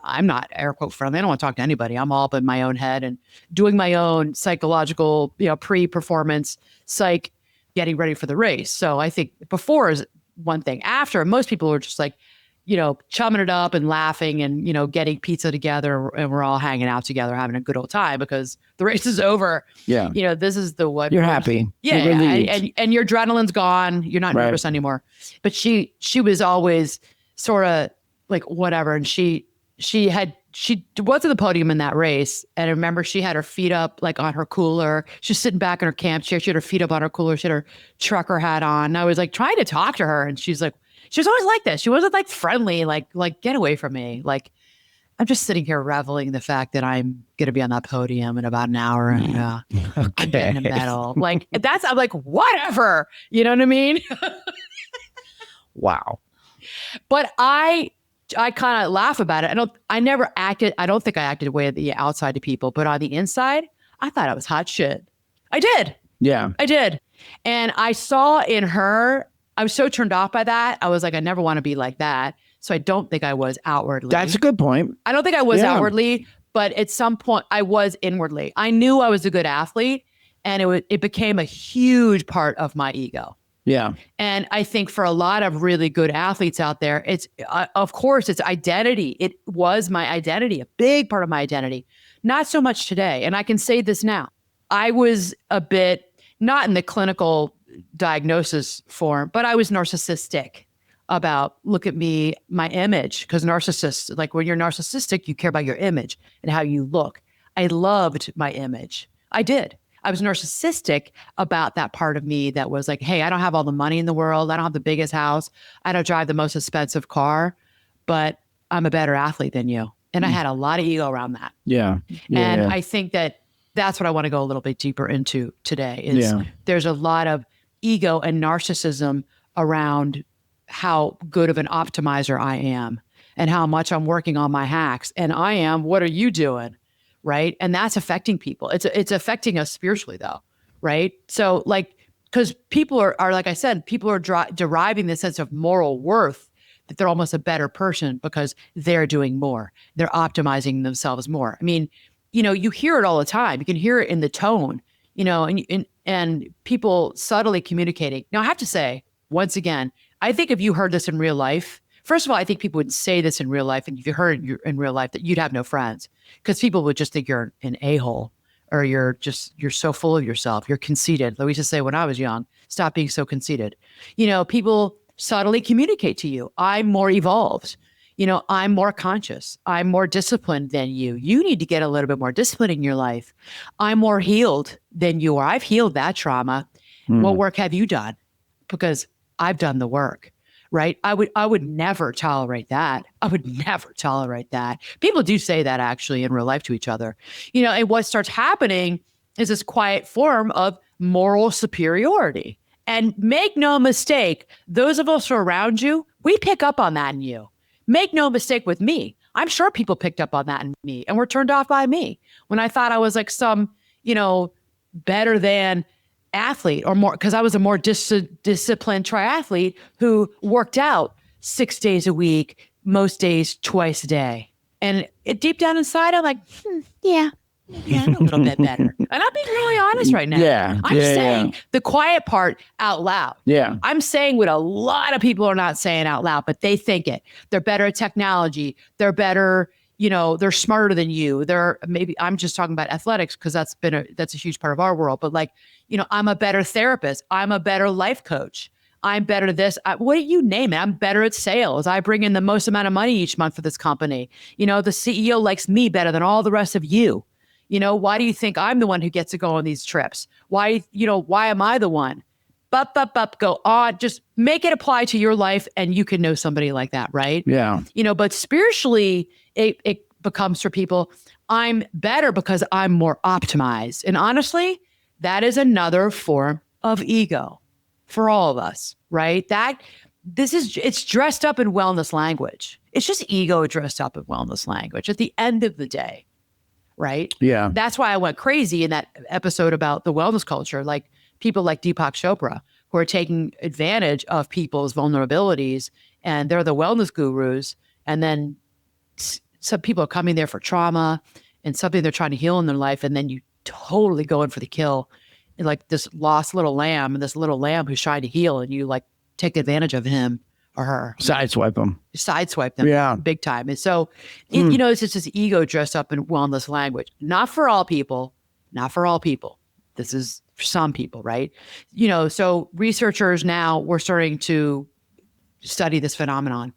air quote friendly. I don't want to talk to anybody. I'm all up in my own head and doing my own psychological, pre-performance psych, getting ready for the race. So I think before is one thing. After, most people are just like, chumming it up and laughing and, getting pizza together, and we're all hanging out together, having a good old time because the race is over. Yeah. This is the what You're happy. Yeah. You're relieved. And your adrenaline's gone. You're not nervous anymore. But she was always sort of like whatever. And she was at the podium in that race. And I remember she had her feet up like on her cooler. She was sitting back in her camp chair. She had her feet up on her cooler. She had her trucker hat on. And I was like trying to talk to her. And she's like, she was always like this. She wasn't like friendly, like get away from me. Like, I'm just sitting here reveling in the fact that I'm going to be on that podium in about an hour and I'm getting a medal. Like I'm like, whatever, you know what I mean? Wow. But I kind of laugh about it. I never acted. I don't think I acted way at the outside to people, but on the inside, I thought I was hot shit. I did. Yeah. I did. And I saw in her, I was so turned off by that. I was like, I never want to be like that. So I don't think I was outwardly. That's a good point. I don't think I was outwardly, but at some point I was inwardly. I knew I was a good athlete, and it became a huge part of my ego. Yeah. And I think for a lot of really good athletes out there, it's of course it's identity. It was my identity, a big part of my identity. Not so much today. And I can say this now. I was a bit, not in the clinical diagnosis form, but I was narcissistic about, look at me, my image, because narcissists, like when you're narcissistic, you care about your image and how you look. I loved my image. I did. I was narcissistic about that part of me that was like, hey, I don't have all the money in the world. I don't have the biggest house. I don't drive the most expensive car, but I'm a better athlete than you. And I had a lot of ego around that. Yeah. And I think that's what I want to go a little bit deeper into today is there's a lot of ego and narcissism around how good of an optimizer I am and how much I'm working on my hacks. And I am, what are you doing? Right. And that's affecting people. It's affecting us spiritually though. Right. So like, because people are like I said, people are deriving this sense of moral worth that they're almost a better person because they're doing more. They're optimizing themselves more. I mean, you hear it all the time. You can hear it in the tone, and people subtly communicating. Now, I have to say, once again, I think if you heard this in real life, first of all, I think people would say this in real life. And if you heard it in real life, that you'd have no friends because people would just think you're an a-hole or you're so full of yourself. You're conceited. Like we used to say when I was young, stop being so conceited. People subtly communicate to you. I'm more evolved. I'm more conscious. I'm more disciplined than you. You need to get a little bit more discipline in your life. I'm more healed than you are. I've healed that trauma. What work have you done? Because I've done the work, right? I would never tolerate that. I would never tolerate that. People do say that actually in real life to each other. And what starts happening is this quiet form of moral superiority. And make no mistake, those of us who are around you, we pick up on that in you. Make no mistake with me. I'm sure people picked up on that in me and were turned off by me when I thought I was like some, better than athlete or more, because I was a more disciplined triathlete who worked out 6 days a week, most days twice a day. And deep down inside, I'm like, yeah, a little bit better. And I'm being really honest right now. Yeah. I'm saying the quiet part out loud. Yeah. I'm saying what a lot of people are not saying out loud, but they think it. They're better at technology. They're better, they're smarter than you. Maybe I'm just talking about athletics because that's a huge part of our world. But like, I'm a better therapist. I'm a better life coach. I'm better at this. What do you name it? I'm better at sales. I bring in the most amount of money each month for this company. The CEO likes me better than all the rest of you. Why do you think I'm the one who gets to go on these trips? Why am I the one? Go on. Just make it apply to your life and you can know somebody like that, right? Yeah. But spiritually, it becomes for people, I'm better because I'm more optimized. And honestly, that is another form of ego for all of us, right? It's dressed up in wellness language. It's just ego dressed up in wellness language at the end of the day. Right? Yeah. That's why I went crazy in that episode about the wellness culture, like people like Deepak Chopra, who are taking advantage of people's vulnerabilities and they're the wellness gurus. And then some people are coming there for trauma and something they're trying to heal in their life. And then you totally go in for the kill. And like this lost little lamb and this little lamb who's trying to heal and you like take advantage of him or her. Sideswipe them. Sideswipe them Yeah. big time. And so, it's just this ego dressed up in wellness language. Not for all people. Not for all people. This is for some people, right? So researchers now, we're starting to study this phenomenon,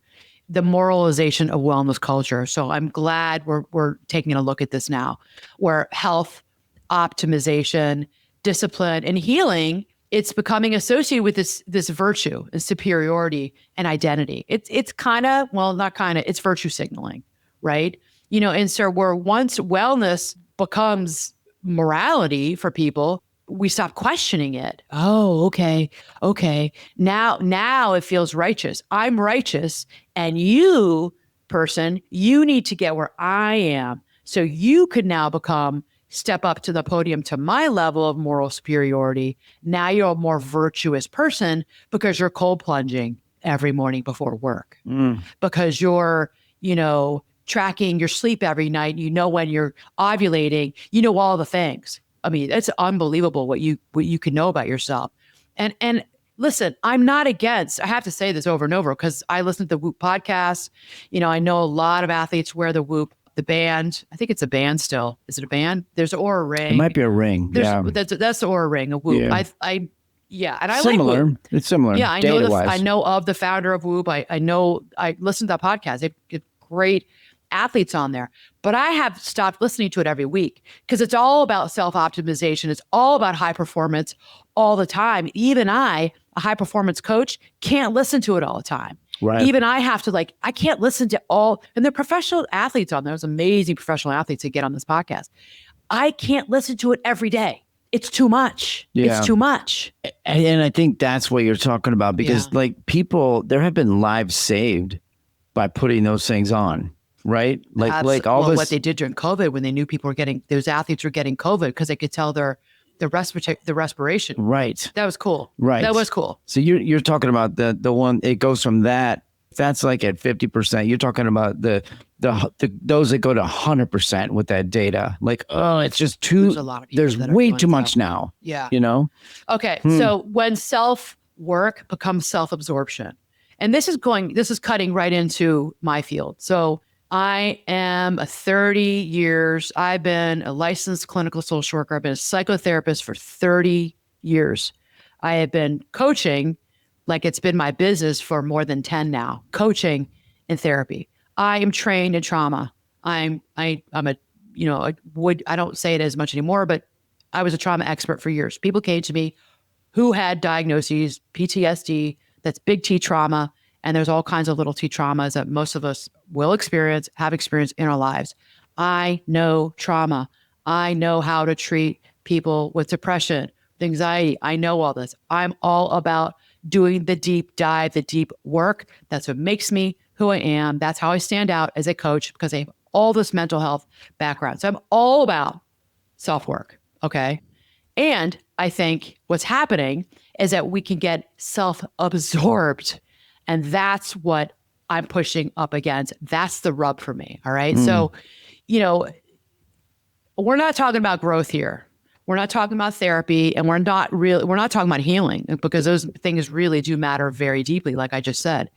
the moralization of wellness culture. So I'm glad we're taking a look at this now, where health, optimization, discipline, and healing, it's becoming associated with this virtue and superiority and identity. It's kind of, well, not kind of, it's virtue signaling, right? And so where once wellness becomes morality for people, we stop questioning it. Oh, okay. Now it feels righteous. I'm righteous, and you, person, you need to get where I am, so you could now step up to the podium to my level of moral superiority. Now you're a more virtuous person because you're cold plunging every morning before work, because you're, tracking your sleep every night. When you're ovulating, all the things. I mean, it's unbelievable what you can know about yourself. And listen, I'm not against, I have to say this over and over because I listen to the Whoop podcast. I know a lot of athletes wear the Whoop, the band. I think it's a band still. Is it a band? There's an Oura ring. It might be a ring. Yeah. That's the Oura ring, a Whoop. Yeah. And I similar. like Whoop. It's similar. Yeah, I know of the founder of Whoop. I listen to that podcast. They get great athletes on there, but I have stopped listening to it every week because it's all about self-optimization. It's all about high performance all the time. Even I, a high performance coach, can't listen to it all the time. Right. Even I have to I can't listen to all, and they're professional athletes on there. There's amazing professional athletes that get on this podcast. I can't listen to it every day. It's too much. Yeah. It's too much. And I think that's what you're talking about because people, there have been lives saved by putting those things on. Right? Like all this. What they did during COVID when they knew those athletes were getting COVID because they could tell the respiration. Right. That was cool. Right. That was cool. So you're talking about the one, it goes from that, that's like at 50%. You're talking about the those that go to 100% with that data. Like, it's just too, there's a lot of people there's that are way doing too much so. now. Yeah. Okay. So when self-work becomes self-absorption, and this is cutting right into my field. So I am 30 years. I've been a licensed clinical social worker. I've been a psychotherapist for 30 years. I have been coaching like it's been my business for more than 10 now, coaching and therapy. I am trained in trauma. I don't say it as much anymore, but I was a trauma expert for years. People came to me who had diagnoses, PTSD, that's big T trauma. And there's all kinds of little T traumas that most of us will have experienced in our lives. I know trauma. I know how to treat people with depression, with anxiety. I know all this. I'm all about doing the deep dive, the deep work. That's what makes me who I am. That's how I stand out as a coach because I have all this mental health background. So I'm all about self-work. Okay. And I think what's happening is that we can get self-absorbed. And that's what I'm pushing up against. That's the rub for me. All right. So, we're not talking about growth here. We're not talking about therapy, and we're not talking about healing because those things really do matter very deeply, like I just said.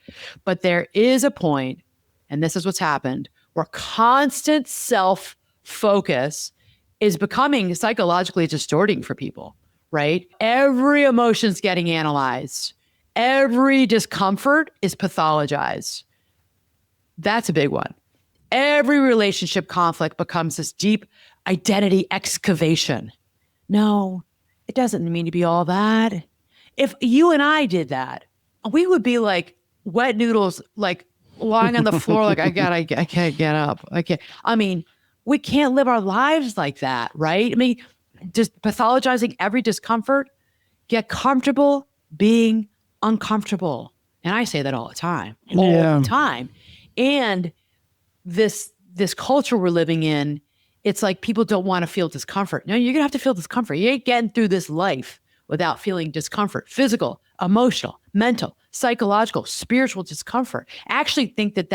But there is a point, and this is what's happened, where constant self-focus is becoming psychologically distorting for people, right? Every emotion's getting analyzed. Every discomfort is pathologized. That's a big one. Every relationship conflict becomes this deep identity excavation. No, it doesn't mean to be all that. If you and I did that, we would be like wet noodles, like lying on the floor, like I can't get up. We can't live our lives like that, right? I mean, just pathologizing every discomfort. Get comfortable being uncomfortable. And I say that all the time. All the time. And this culture we're living in, it's like people don't want to feel discomfort. No, you're going to have to feel discomfort. You ain't getting through this life without feeling discomfort, physical, emotional, mental, psychological, spiritual discomfort. I actually think that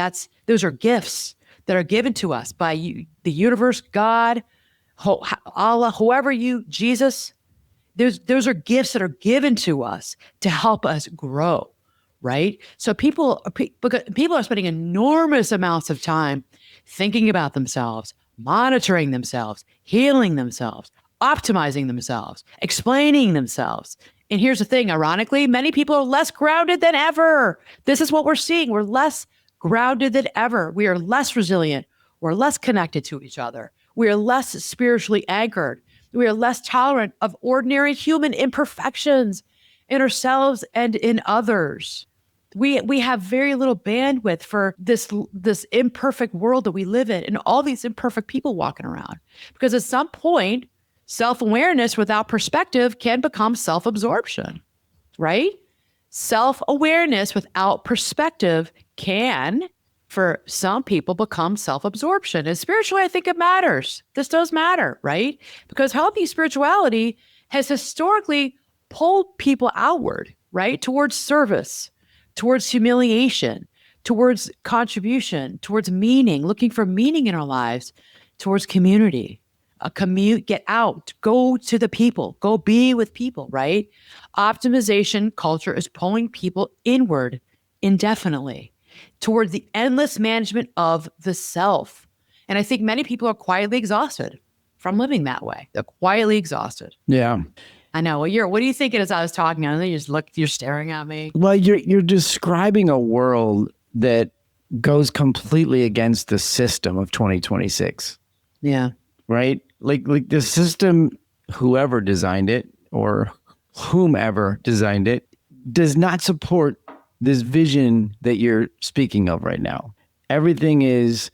those are gifts that are given to us by you, the universe, God, Allah, Jesus. Those are gifts that are given to us to help us grow, right? So because people are spending enormous amounts of time thinking about themselves, monitoring themselves, healing themselves, optimizing themselves, explaining themselves. And here's the thing, ironically, many people are less grounded than ever. This is what we're seeing. We're less grounded than ever. We are less resilient. We're less connected to each other. We are less spiritually anchored. We are less tolerant of ordinary human imperfections in ourselves and in others. We have very little bandwidth for this imperfect world that we live in and all these imperfect people walking around. Because at some point, self-awareness without perspective can become self-absorption, right? Self-awareness without perspective can, for some people, become self-absorption. And spiritually, I think it matters. This does matter, right? Because healthy spirituality has historically pulled people outward, right? Towards service, towards humiliation, towards contribution, towards meaning, looking for meaning in our lives, towards community. Get out, go to the people, go be with people, right? Optimization culture is pulling people inward indefinitely toward the endless management of the self. And I think many people are quietly exhausted from living that way. They're quietly exhausted. Yeah. I know. Well, what are you thinking as I was talking? I know you're staring at me. Well, you're describing a world that goes completely against the system of 2026. Yeah. Right? Like the system, whoever designed it or whomever designed it, does not support this vision that you're speaking of right now. Everything is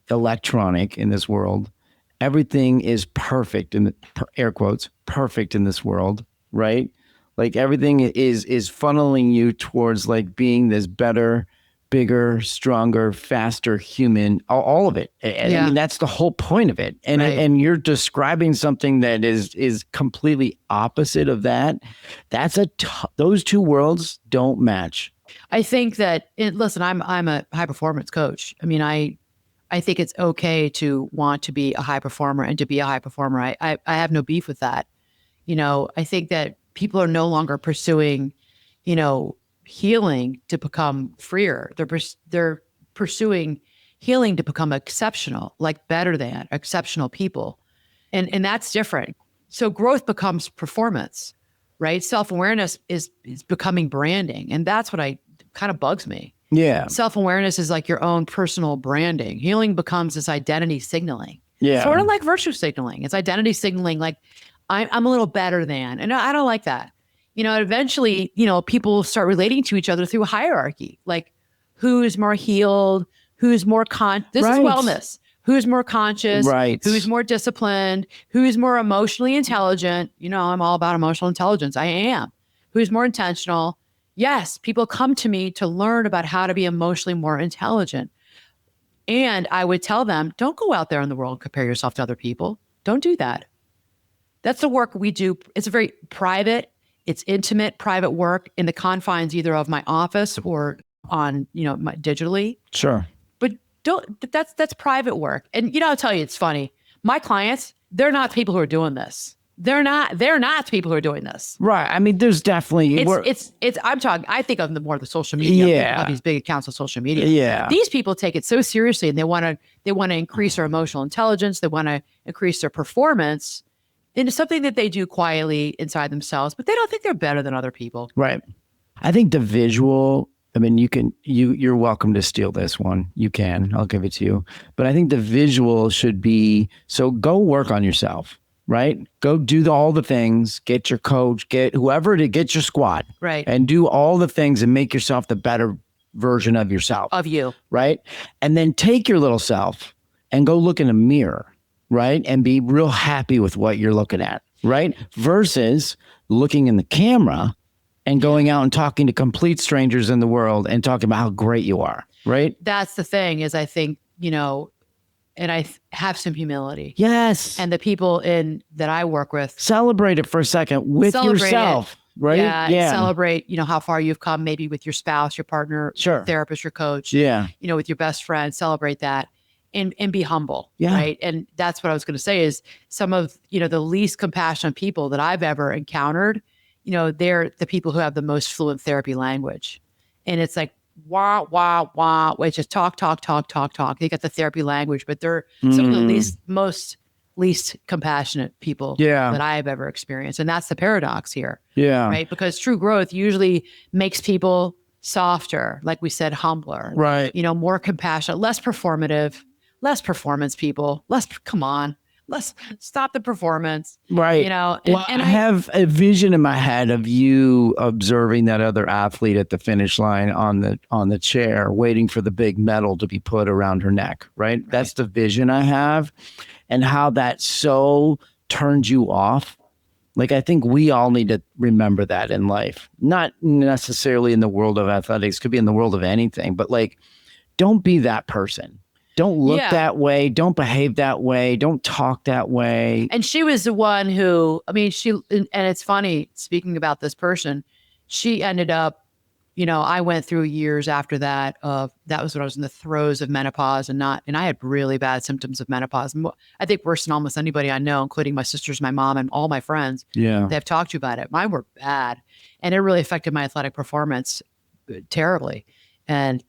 electronic in this world. Everything is perfect in the air quotes, perfect in this world, right? Like everything is funneling you towards like being this better, bigger, stronger, faster human, all of it. And I mean, that's the whole point of it. And and you're describing something that is completely opposite of that. Those two worlds don't match. I think that listen, I'm a high performance coach. I mean, I think it's okay to want to be a high performer and to be a high performer. I have no beef with that. You know, I think that people are no longer pursuing, healing to become freer. They're pursuing healing to become exceptional, like better than exceptional people. And that's different. So growth becomes performance, right? Self-awareness is becoming branding. And that's what kind of bugs me. Yeah. Self-awareness is like your own personal branding. Healing becomes this identity signaling. Yeah. Sort of like virtue signaling. It's identity signaling, like I'm a little better than. And I don't like that. Eventually, people start relating to each other through hierarchy. Like who's more healed, who's more this is wellness. Who's more conscious, who's more disciplined, who's more emotionally intelligent. I'm all about emotional intelligence. I am. Who's more intentional. Yes, people come to me to learn about how to be emotionally more intelligent. And I would tell them, don't go out there in the world and compare yourself to other people. Don't do that. That's the work we do. It's a very private, it's intimate, private work in the confines either of my office or on, digitally. Sure. But that's private work. And, I'll tell you, it's funny. My clients, they're not the people who are doing this. They're not the people who are doing this. Right. I mean, there's definitely I think of the social media. Yeah. Of these big accounts on social media. Yeah. These people take it so seriously and they want to increase their emotional intelligence. They want to increase their performance into something that they do quietly inside themselves, but they don't think they're better than other people. Right. I think the visual, I mean, you're welcome to steal this one. You can, I'll give it to you. But I think the visual should be, so go work on yourself, right? Go do all the things, get your coach, get whoever to get your squad. Right. And do all the things and make yourself the better version of yourself. Of you. Right. And then take your little self and go look in a mirror. Right. And be real happy with what you're looking at. Right. Versus looking in the camera and going out and talking to complete strangers in the world and talking about how great you are. Right. That's the thing is I think, and I have some humility. Yes. And the people that I work with. Celebrate it for a second with yourself. Right. Yeah. Celebrate, how far you've come, maybe with your spouse, your partner, sure, therapist, your coach. Yeah. With your best friend, celebrate that. And be humble, yeah, right? And that's what I was going to say is some of, the least compassionate people that I've ever encountered, they're the people who have the most fluent therapy language. And it's like, wah, wah, wah. It's just talk, talk, talk, talk, talk. They got the therapy language, but they're some of the least compassionate people Yeah. that I've ever experienced. And that's the paradox here, Yeah. right? Because true growth usually makes people softer, like we said, humbler, Right. More compassionate, less performative, less performance people, come on, let's stop the performance, Right. Well, I have a vision in my head of you observing that other athlete at the finish line on the chair, waiting for the big medal to be put around her neck. Right. That's the vision I have, and how that so turns you off. Like, I think we all need to remember that in life, not necessarily in the world of athletics, could be in the world of anything, but like, don't be that person. Don't look that way. Don't behave that way. Don't talk that way. And she was the one who, I mean, and it's funny, speaking about this person, she ended up, I went through years after that that was when I was in the throes of menopause and I had really bad symptoms of menopause. I think worse than almost anybody I know, including my sisters, my mom, and all my friends. Yeah. They have talked to you about it. Mine were bad. And it really affected my athletic performance terribly. And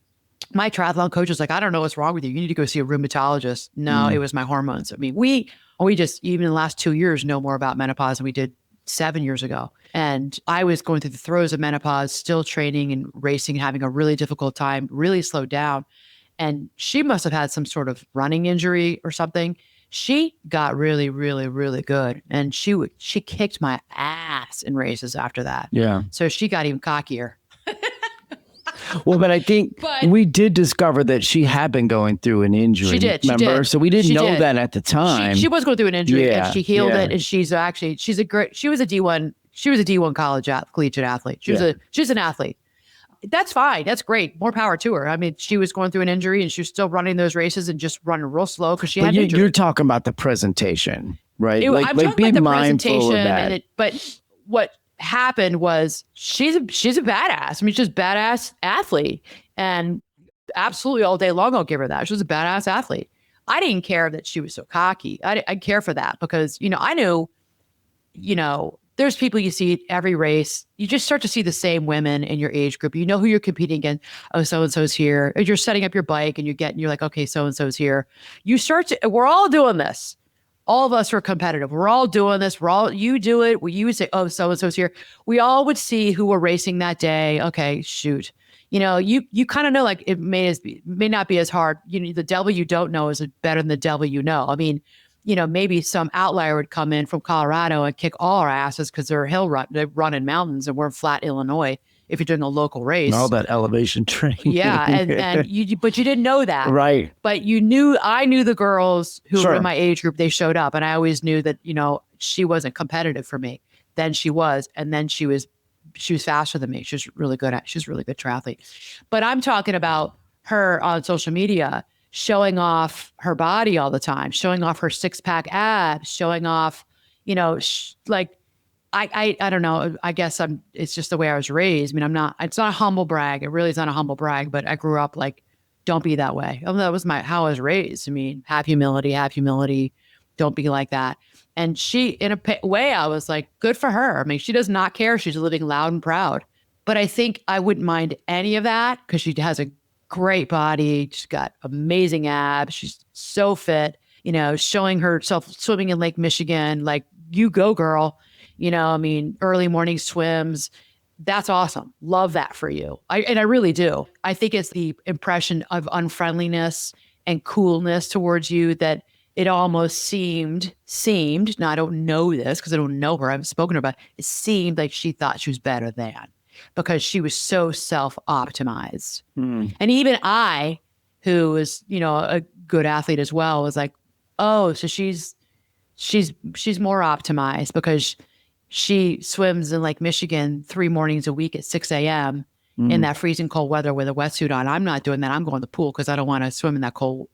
my triathlon coach was like, I don't know what's wrong with you. You need to go see a rheumatologist. No, it was my hormones. I mean, we just, even in the last 2 years, know more about menopause than we did 7 years ago. And I was going through the throes of menopause, still training and racing, and having a really difficult time, really slowed down. And she must have had some sort of running injury or something. She got really, really, really good. And she kicked my ass in races after that. Yeah. So she got even cockier. Well, but I think we did discover that she had been going through an injury. She did. Remember? So we didn't know that at the time. She was going through an injury, and she healed it. And she was a D1 college collegiate athlete. She's an athlete. That's fine. That's great. More power to her. I mean, she was going through an injury, and she was still running those races and just running real slow because she had an injury. You're talking about the presentation, right? I'm talking about the presentation. But what happened was she's a badass. I mean, she's a badass athlete, and absolutely all day long I'll give her that. She was a badass athlete. I didn't care that she was so cocky. I didn't care for that because I knew, there's people you see at every race. You just start to see the same women in your age group. You know who you're competing against. Oh, so and so's here. You're setting up your bike and you're like, okay, so and so's here. We're all doing this. All of us are competitive. We're all doing this. You do it. You would say, oh, so-and-so's here. We all would see who were racing that day. Okay, shoot. You kind of know, like, it may not be as hard. The devil you don't know is better than the devil you know. I mean, maybe some outlier would come in from Colorado and kick all our asses because they're they run in mountains and we're in flat Illinois. If you're doing a local race, all that elevation training. Yeah. But you didn't know that. Right. But I knew the girls who were in my age group, they showed up, and I always knew that, she wasn't competitive for me. Then she was, and then she was faster than me. She was really good triathlete. But I'm talking about her on social media, showing off her body all the time, showing off her 6-pack abs, showing off, I don't know. I guess it's just the way I was raised. I mean, it's not a humble brag. It really is not a humble brag, but I grew up like, don't be that way. That was how I was raised. I mean, have humility. Don't be like that. And she, in a way, I was like, good for her. I mean, she does not care. She's living loud and proud. But I think I wouldn't mind any of that because she has a great body. She's got amazing abs. She's so fit, showing herself swimming in Lake Michigan. Like, you go, girl. I mean, early morning swims. That's awesome. Love that for you. I really do. I think it's the impression of unfriendliness and coolness towards you that it almost seemed, now I don't know this because I don't know her. I haven't spoken to her about it. It seemed like she thought she was better than because she was so self-optimized. And even I, who is, a good athlete as well, was like, oh, so she's more optimized because she swims in Lake Michigan 3 mornings a week at 6 a.m. in that freezing cold weather with a wetsuit on. I'm not doing that. I'm going to the pool because I don't want to swim in that cold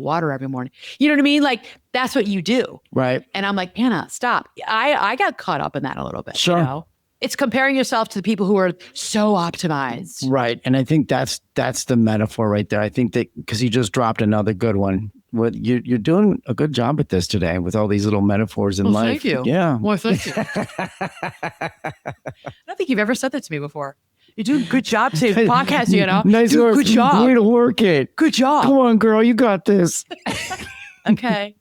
water every morning. You know what I mean? Like, that's what you do. Right. And I'm like, Anna, stop. I got caught up in that a little bit. Sure. It's comparing yourself to the people who are so optimized. Right. And I think that's the metaphor right there. I think that because you just dropped another good one. You're doing a good job at this today with all these little metaphors in life. Thank you. Yeah. Well, thank you. I don't think you've ever said that to me before. You're doing a good job today, podcast, you know. Nice work. Good job. Way to work it. Good job. Come on, girl, you got this. Okay.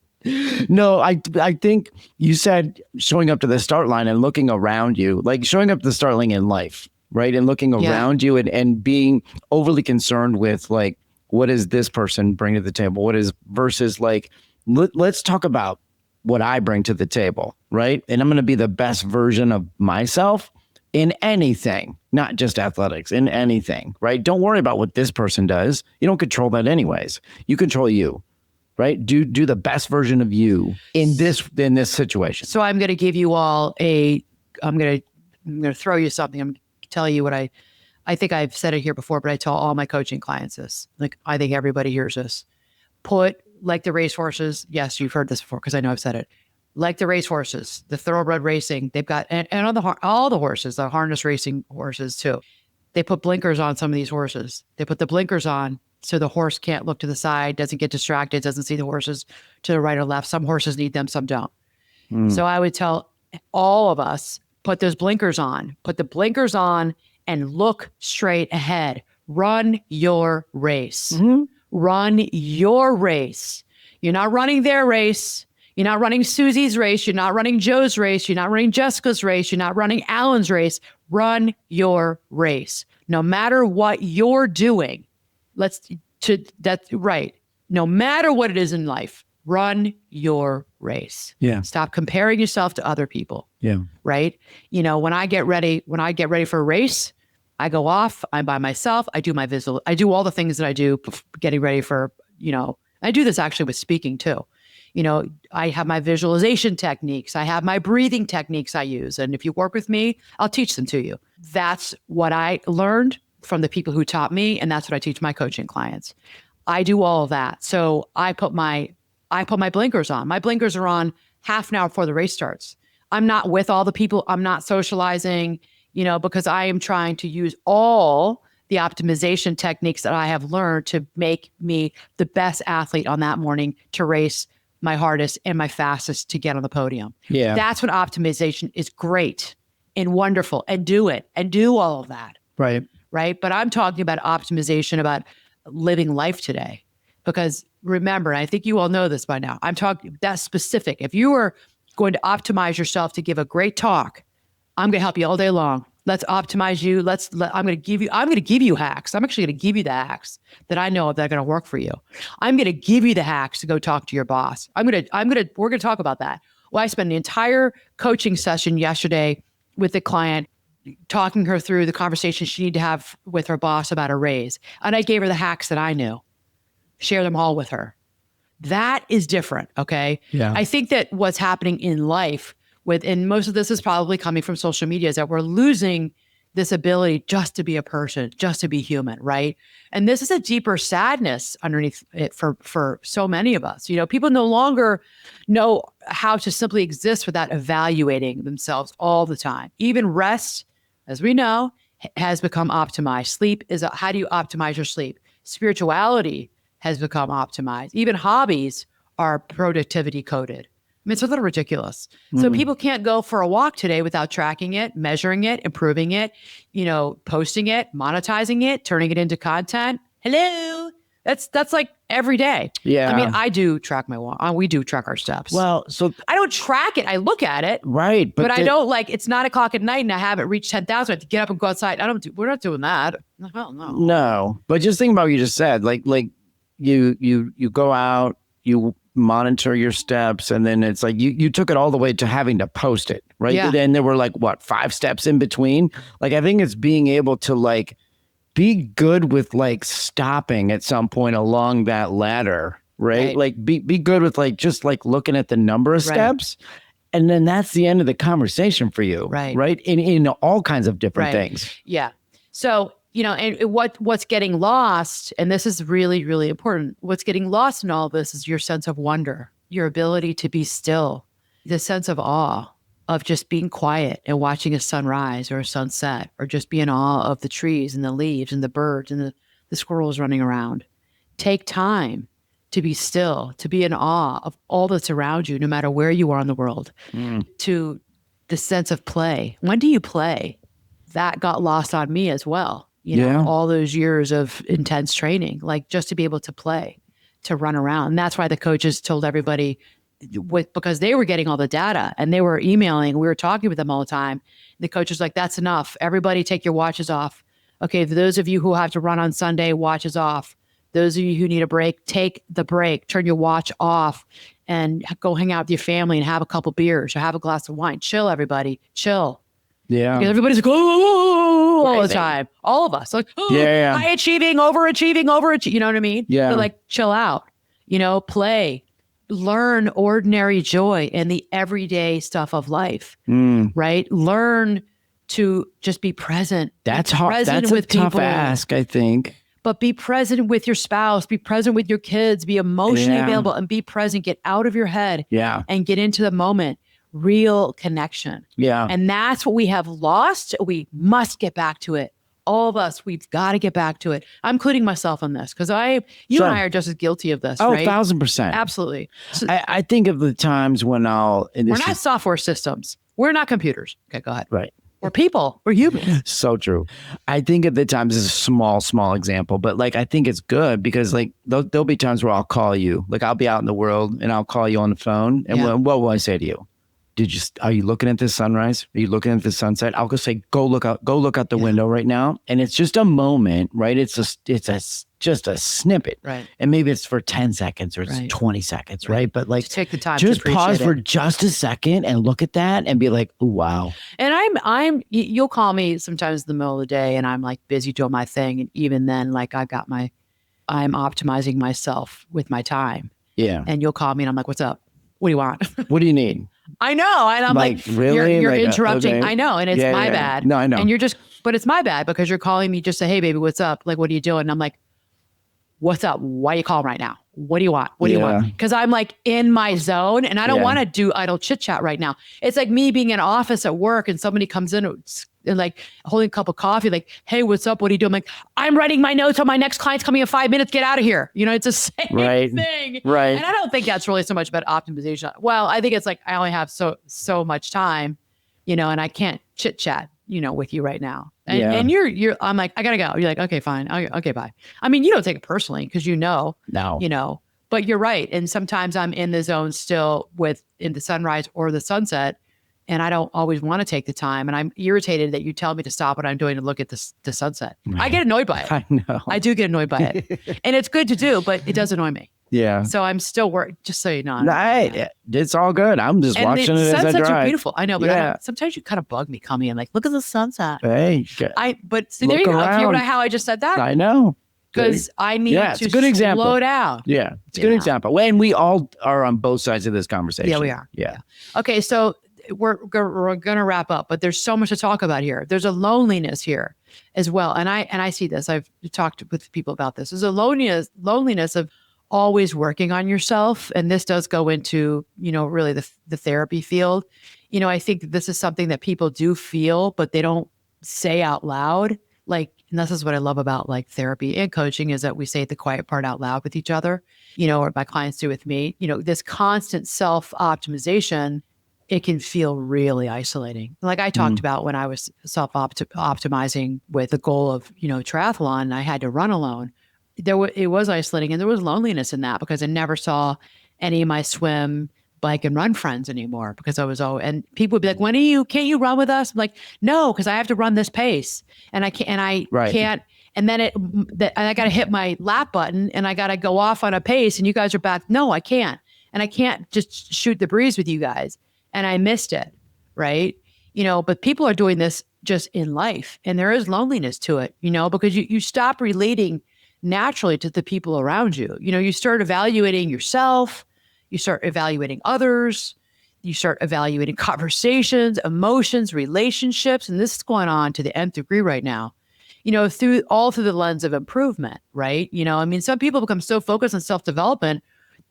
No, I think you said showing up to the start line and looking around you, like showing up to the start line in life, right? And looking around you and being overly concerned with like, what does this person bring to the table? What is versus like, let's talk about what I bring to the table, right? And I'm going to be the best version of myself in anything, not just athletics, in anything, right? Don't worry about what this person does. You don't control that anyways. You control you. Right? Do the best version of you in this situation. So I'm going to give you all I'm going to throw you something. I'm going to tell you what I think I've said it here before, but I tell all my coaching clients this. Like, I think everybody hears this. Put like the racehorses. Yes, you've heard this before because I know I've said it. Like the racehorses, the thoroughbred racing, they've got, and all the horses, the harness racing horses too. They put blinkers on some of these horses. They put the blinkers on so the horse can't look to the side, doesn't get distracted, doesn't see the horses to the right or left. Some horses need them, some don't. So I would tell all of us, put those blinkers on, put the blinkers on and look straight ahead. Run your race. Run your race. You're not running their race. You're not running Susie's race. You're not running Joe's race. You're not running Jessica's race. You're not running Alan's race. Run your race. No matter what you're doing, that's right. No matter what it is in life, run your race. Yeah. Stop comparing yourself to other people. Yeah. Right. You know, when I get ready for a race, I go off, I'm by myself. I do my visual. I do all the things that I do getting ready for, you know, I do this actually with speaking too. You know, I have my visualization techniques. I have my breathing techniques I use. And if you work with me, I'll teach them to you. That's what I learned from the people who taught me. And that's what I teach my coaching clients. I do all of that. So I put my blinkers on. My blinkers are on half an hour before the race starts. I'm not with all the people. I'm not socializing, you know, because I am trying to use all the optimization techniques that I have learned to make me the best athlete on that morning to race my hardest and my fastest to get on the podium. Yeah. That's when optimization is great and wonderful, and do it and do all of that. Right. Right. But I'm talking about optimization, about living life today, because remember, I think you all know this by now. I'm talking that specific. If you are going to optimize yourself to give a great talk, I'm going to help you all day long. Let's optimize you. I'm going to give you hacks. I'm actually going to give you the hacks that I know that are going to work for you. I'm going to give you the hacks to go talk to your boss. we're going to talk about that. Well, I spent the entire coaching session yesterday with the client, talking her through the conversation she needed to have with her boss about a raise. And I gave her the hacks that I knew, share them all with her. That is different. Okay. Yeah. I think that what's happening in life and most of this is probably coming from social media, is that we're losing this ability just to be a person, just to be human, right? And this is a deeper sadness underneath it for so many of us. You know, people no longer know how to simply exist without evaluating themselves all the time. Even rest, as we know, has become optimized. Sleep is how do you optimize your sleep? Spirituality has become optimized. Even hobbies are productivity coded. I mean, it's a little ridiculous. So people can't go for a walk today without tracking it, measuring it, improving it, you know, posting it, monetizing it, turning it into content. Hello. That's like every day. Yeah. I mean, I do track my walk. We do track our steps. Well, so I don't track it. I look at it. right. But I don't it's 9:00 at night and I haven't reached 10,000. I have to get up and go outside. We're not doing that. Hell no. No. But just think about what you just said. Like you go out, you monitor your steps, and then it's like you took it all the way to having to post it, right? Yeah. And there were like 5 steps in between. Like, I think it's being able to like be good with like stopping at some point along that ladder, right? Like be good with like just like looking at the number of steps, and then that's the end of the conversation for you, right? In all kinds of different things. Yeah. So, you know, and what's getting lost, and this is really, really important, what's getting lost in all of this is your sense of wonder, your ability to be still, the sense of awe of just being quiet and watching a sunrise or a sunset, or just be in awe of the trees and the leaves and the birds and the squirrels running around. Take time to be still, to be in awe of all that's around you, no matter where you are in the world, to the sense of play. When do you play? that got lost on me as well. You know, all those years of intense training, like just to be able to play, to run around. And that's why the coaches told everybody because they were getting all the data and they were emailing, we were talking with them all the time. The coach was like, that's enough. Everybody take your watches off. Okay, for those of you who have to run on Sunday, watches off. Those of you who need a break, take the break, turn your watch off and go hang out with your family and have a couple beers or have a glass of wine. Chill, everybody. Chill. Yeah. Because everybody's like, oh, all the time. All of us. Like, high achieving, overachieving. You know what I mean? Yeah. But like, chill out. You know, play. Learn ordinary joy in the everyday stuff of life. Right? Learn to just be present. That's hard. That's a tough ask, I think. But be present with your spouse, be present with your kids, be emotionally available and be present. Get out of your head and get into the moment. Real connection. Yeah. And that's what we have lost. We must get back to it. All of us, we've got to get back to it. I'm including myself in this because you and I are just as guilty of this, right? 1,000%. Absolutely. So, I think of the times when we're not software systems. We're not computers. Okay, go ahead. Right. We're people. We're humans. So true. I think at the times this is a small example, but like I think it's good because like there'll be times where I'll call you. Like I'll be out in the world and I'll call you on the phone. And what will I say to you? Are you looking at this sunrise? Are you looking at the sunset? I'll go say, go look out the window right now. And it's just a moment, right? It's just a snippet. Right. And maybe it's for 10 seconds or it's 20 seconds, right? But like, just take the time just to pause for just a second and look at that and be like, oh, wow. And you'll call me sometimes in the middle of the day and I'm like busy doing my thing. And even then, like I'm optimizing myself with my time. Yeah. And you'll call me and I'm like, what's up? What do you want? What do you need? I know. And I'm like really? You're interrupting. Okay. I know. And it's my bad. No, I know. And but it's my bad because you're calling me just say, hey, baby, what's up? Like, what are you doing? And I'm like, what's up? Why are you calling right now? What do you want? What do you want? Because I'm like in my zone and I don't want to do idle chit chat right now. It's like me being in an office at work and somebody comes in and like holding a cup of coffee, like, hey, what's up? What are you doing? I'm like, I'm writing my notes on my next client's coming in 5 minutes. Get out of here. You know, it's the same thing. Right. And I don't think that's really so much about optimization. Well, I think it's like, I only have so much time, you know, and I can't chit chat, you know, with you right now. And I'm like, I gotta go. You're like, okay, fine. Okay, bye. I mean, you don't take it personally because you know, but you're right. And sometimes I'm in the zone still in the sunrise or the sunset. And I don't always want to take the time. And I'm irritated that you tell me to stop what I'm doing to look at the sunset. Right. I get annoyed by it. I know. I do get annoyed by it. And it's good to do, but it does annoy me. Yeah. So I'm still working, just so you know. Right. It's all good. I'm just watching it as I drive. Sunsets are beautiful. I know, but sometimes you kind of bug me coming in like, look at the sunset. Hey. But see, there you go. You know how I just said that? I know. Because I need to slow down. Yeah. It's a good example. And we all are on both sides of this conversation. Yeah, we are. Yeah. Okay. So we're going to wrap up, but there's so much to talk about here. There's a loneliness here as well. And I see this. I've talked with people about this. There's a loneliness of always working on yourself. And this does go into, you know, really the therapy field. You know, I think that this is something that people do feel, but they don't say out loud. Like, and this is what I love about like therapy and coaching is that we say the quiet part out loud with each other, you know, or my clients do with me. You know, this constant self-optimization, it can feel really isolating. Like I talked about when I was self-optimizing with the goal of, you know, triathlon, and I had to run alone. It was isolating, and there was loneliness in that because I never saw any of my swim, bike, and run friends anymore because I was and people would be like, can't you run with us? I'm like, no, because I have to run this pace and I can't. And then I got to hit my lap button and I got to go off on a pace and you guys are back. No, I can't. And I can't just shoot the breeze with you guys. And I missed it. Right. You know, but people are doing this just in life and there is loneliness to it, you know, because you stop relating naturally to the people around you. You know, you start evaluating yourself, you start evaluating others, you start evaluating conversations, emotions, relationships, and this is going on to the nth degree right now. You know, through the lens of improvement, right? You know, I mean, some people become so focused on self-development,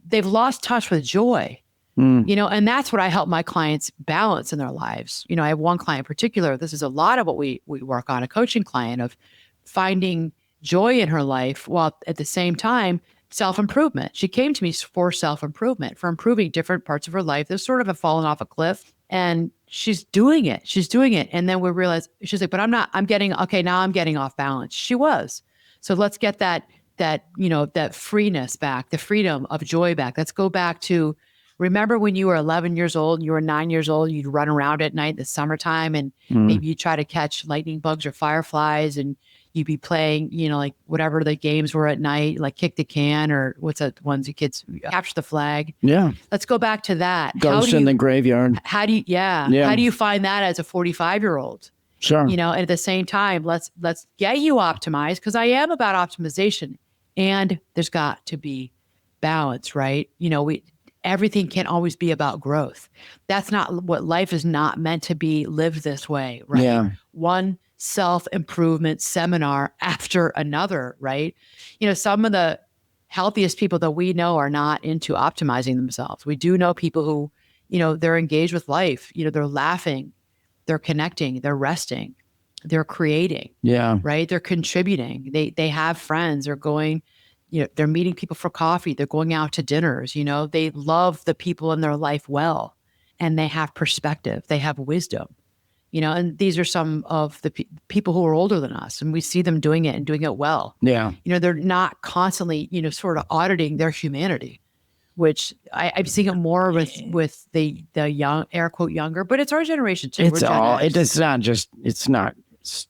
they've lost touch with joy. You know, and that's what I help my clients balance in their lives. You know, I have one client in particular, this is a lot of what we work on, a coaching client of finding joy in her life while at the same time, self-improvement. She came to me for self-improvement, for improving different parts of her life that sort of have fallen off a cliff. And she's doing it. She's doing it. And then we realize she's like, but now I'm getting off balance. She was. So let's get that freeness back, the freedom of joy back. Let's go back to, remember when you were 11 years old, you were 9 years old, you'd run around at night in the summertime and maybe you try to catch lightning bugs or fireflies and you'd be playing, like whatever the games were at night, like kick the can or what's that ones you kids capture the flag. Yeah. Let's go back to that. Ghost in the graveyard. How do you find that as a 45-year-old? Sure. And at the same time, let's get you optimized, because I am about optimization, and there's got to be balance, right? Everything can't always be about growth. That's not what life is, not meant to be lived this way, right? Yeah. One self-improvement seminar after another, right? Some of the healthiest people that we know are not into optimizing themselves. We do know people who, they're engaged with life. They're laughing, they're connecting, they're resting, they're creating. Yeah. Right? They're contributing. They have friends. They're going, they're meeting people for coffee. They're going out to dinners. They love the people in their life well, and they have perspective. They have wisdom. And these are some of the people who are older than us, and we see them doing it and doing it well. Yeah. They're not constantly, sort of auditing their humanity, which I'm seeing it more with the young, air quote, younger, but it's our generation too. It's not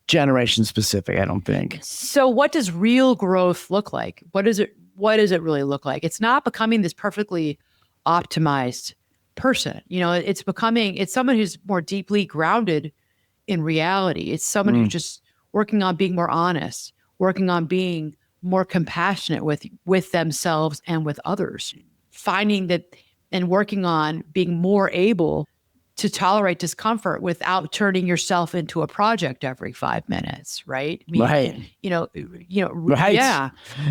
generation specific, I don't think. So what does real growth look like? What does it really look like? It's not becoming this perfectly optimized person. It's someone who's more deeply grounded in reality. It's someone who's just working on being more honest, working on being more compassionate with themselves and with others, finding that and working on being more able to tolerate discomfort without turning yourself into a project every 5 minutes, right? Right. Right. Yeah.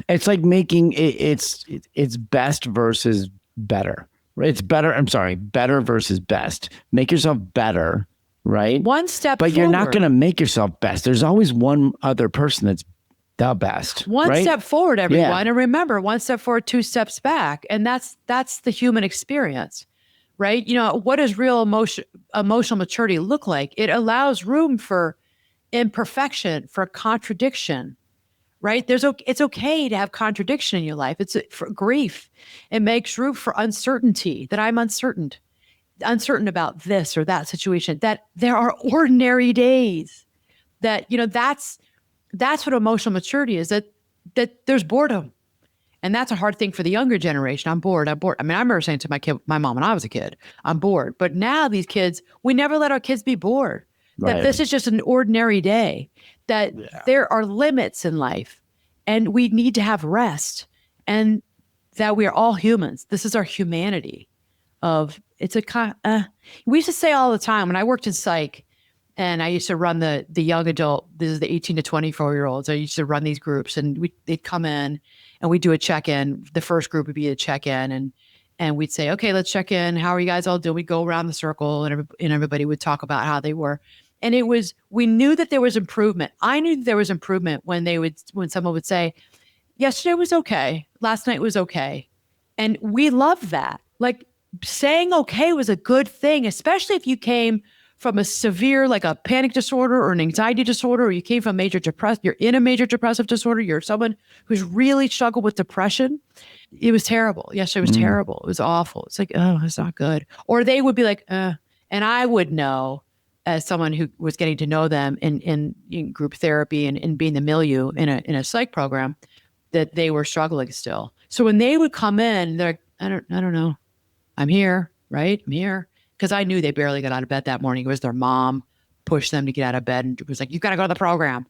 It's like making it's best versus better. It's better. I'm sorry, better versus best. Make yourself better, right? One step but forward. You're not going to make yourself best. There's always one other person that's the best. One right? step forward, everyone. Yeah. And remember, one step forward, two steps back. And that's the human experience, right? What does real emotional maturity look like? It allows room for imperfection, for contradiction, right? It's okay to have contradiction in your life. It's for grief. It makes room for uncertainty, that I'm uncertain about this or that situation, that there are ordinary days, that, that's what emotional maturity is, that there's boredom. And that's a hard thing for the younger generation. I'm bored. I mean, I remember saying to my mom when I was a kid, I'm bored. But now these kids, we never let our kids be bored. Right. That this is just an ordinary day, that there are limits in life and we need to have rest, and that we are all humans. This is our humanity we used to say all the time when I worked in psych, and I used to run the young adult, this is the 18 to 24-year-olds. I used to run these groups, and they'd come in and we'd do a check-in. The first group would be a check-in, and we'd say, okay, let's check in. How are you guys all doing? We'd go around the circle, and everybody would talk about how they were. And we knew that there was improvement. I knew that there was improvement when someone would say, yesterday was okay. Last night was okay. And we loved that. Like, saying okay was a good thing, especially if you came from a severe, like a panic disorder or an anxiety disorder, or you came from you're in a major depressive disorder, you're someone who's really struggled with depression. It was terrible. Yesterday was terrible. It was awful. It's like, oh, it's not good. Or they would be like, and I would know, as someone who was getting to know them in group therapy and being the milieu in a psych program, that they were struggling still. So when they would come in, they're like, I don't know. I'm here, right? I'm here. Because I knew they barely got out of bed that morning. It was their mom pushed them to get out of bed and was like, you've got to go to the program.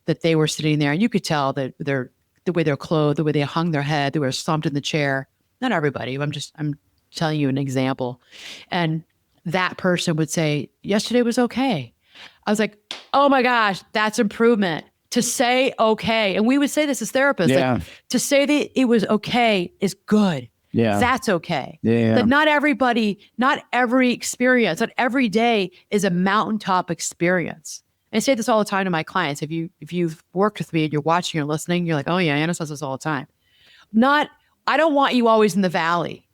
That they were sitting there, and you could tell that the way they're clothed, the way they hung their head, they were slumped in the chair. Not everybody. I'm telling you an example. And that person would say, yesterday was okay. I was like, oh my gosh, that's improvement. To say okay. And we would say this as therapists. Yeah. Like, to say that it was okay is good. Yeah. That's okay. Yeah. That not every experience, not every day is a mountaintop experience. And I say this all the time to my clients. If you've worked with me and you're watching or listening, you're like, oh yeah, Anna says this all the time. I don't want you always in the valley.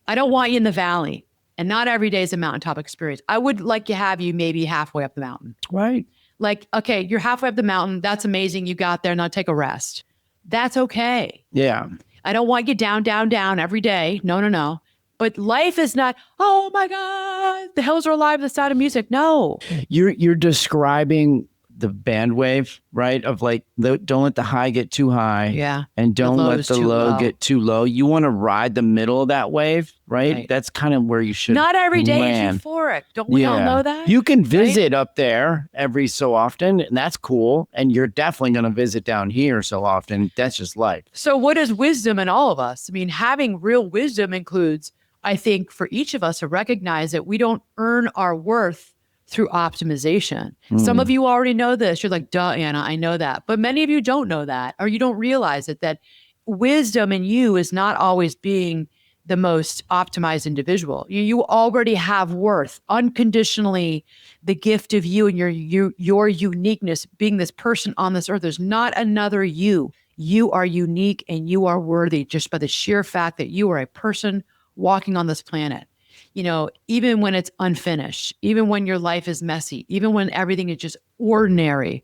I don't want you in the valley. And not every day is a mountaintop experience. I would like to have you maybe halfway up the mountain. Right. Like, okay, you're halfway up the mountain. That's amazing. You got there. Now take a rest. That's okay. Yeah. I don't want you down, down, down every day. No, no, no. But life is not, oh my God, the hills are alive with the sound of music. No. You're describing the band wave, right? Of like, don't let the high get too high. Yeah. And don't let the low get too low. You want to ride the middle of that wave, right? That's kind of where you should Not every day land. is euphoric. Don't we all know that? You can visit up there every so often, and that's cool. And you're definitely going to visit down here so often. That's just life. So what is wisdom in all of us? I mean, having real wisdom includes, I think, for each of us to recognize that we don't earn our worth through optimization. Some of you already know this. You're like, duh, Anna, I know that. But many of you don't know that, or you don't realize it, that wisdom in you is not always being the most optimized individual. You already have worth unconditionally, the gift of you and your uniqueness, being this person on this earth. There's not another you. You are unique and you are worthy just by the sheer fact that you are a person walking on this planet. You know, even when it's unfinished, even when your life is messy, even when everything is just ordinary,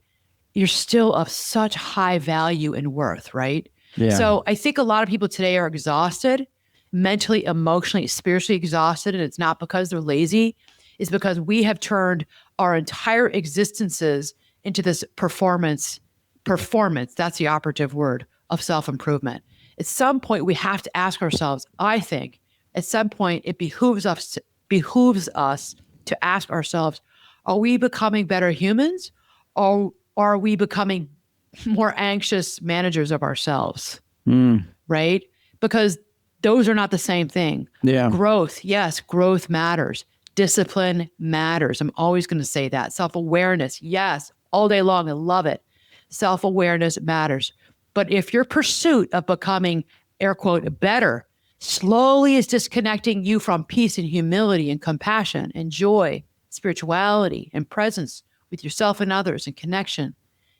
you're still of such high value and worth, right? Yeah. So I think a lot of people today are exhausted, mentally, emotionally, spiritually exhausted. And it's not because they're lazy. It's because we have turned our entire existences into this performance, that's the operative word, of self-improvement. At some point, we have to ask ourselves, I think, at some point, it behooves us to ask ourselves, are we becoming better humans, or are we becoming more anxious managers of ourselves? Right? Because those are not the same thing. Yeah. Growth, yes, growth matters. Discipline matters. I'm always going to say that. Self-awareness, yes, all day long. I love it. Self-awareness matters. But if your pursuit of becoming, air quote, better, slowly is disconnecting you from peace and humility and compassion and joy, spirituality and presence with yourself and others and connection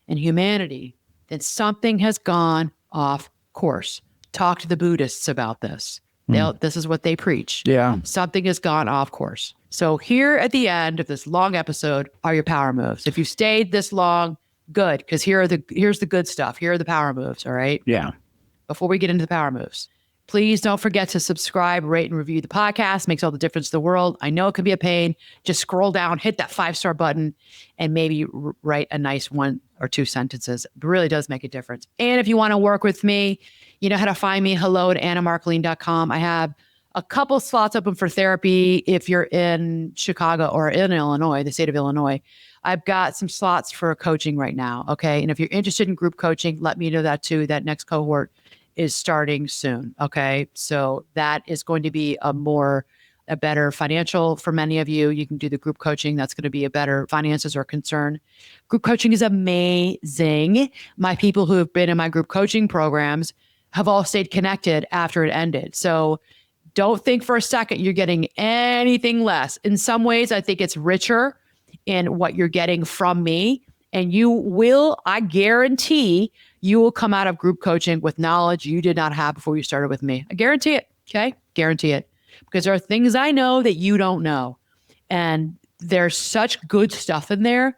and humanity, then something has gone off course. Talk to the Buddhists about this. This is what they preach. Yeah. Something has gone off course. So here at the end of this long episode are your power moves. If you stayed this long, good, because here's the good stuff. Here are the power moves, all right? Yeah. Before we get into the power moves, please don't forget to subscribe, rate, and review the podcast. Makes all the difference in the world. I know it can be a pain. Just scroll down, hit that 5-star button, and maybe write a nice 1 or 2 sentences. It really does make a difference. And if you want to work with me, you know how to find me. hello@annamarcolin.com. I have a couple slots open for therapy if you're in Chicago or in Illinois, the state of Illinois. I've got some slots for coaching right now. Okay. And if you're interested in group coaching, let me know that too. That next cohort is starting soon. Okay. So that is going to be a better financial for many of you. You can do the group coaching. That's going to be a better finances are concerned. Group coaching is amazing. My people who have been in my group coaching programs have all stayed connected after it ended. So don't think for a second you're getting anything less. In some ways, I think it's richer in what you're getting from me. And you will, I guarantee, you will come out of group coaching with knowledge you did not have before you started with me. I guarantee it. Okay. Guarantee it. Because there are things I know that you don't know. And there's such good stuff in there.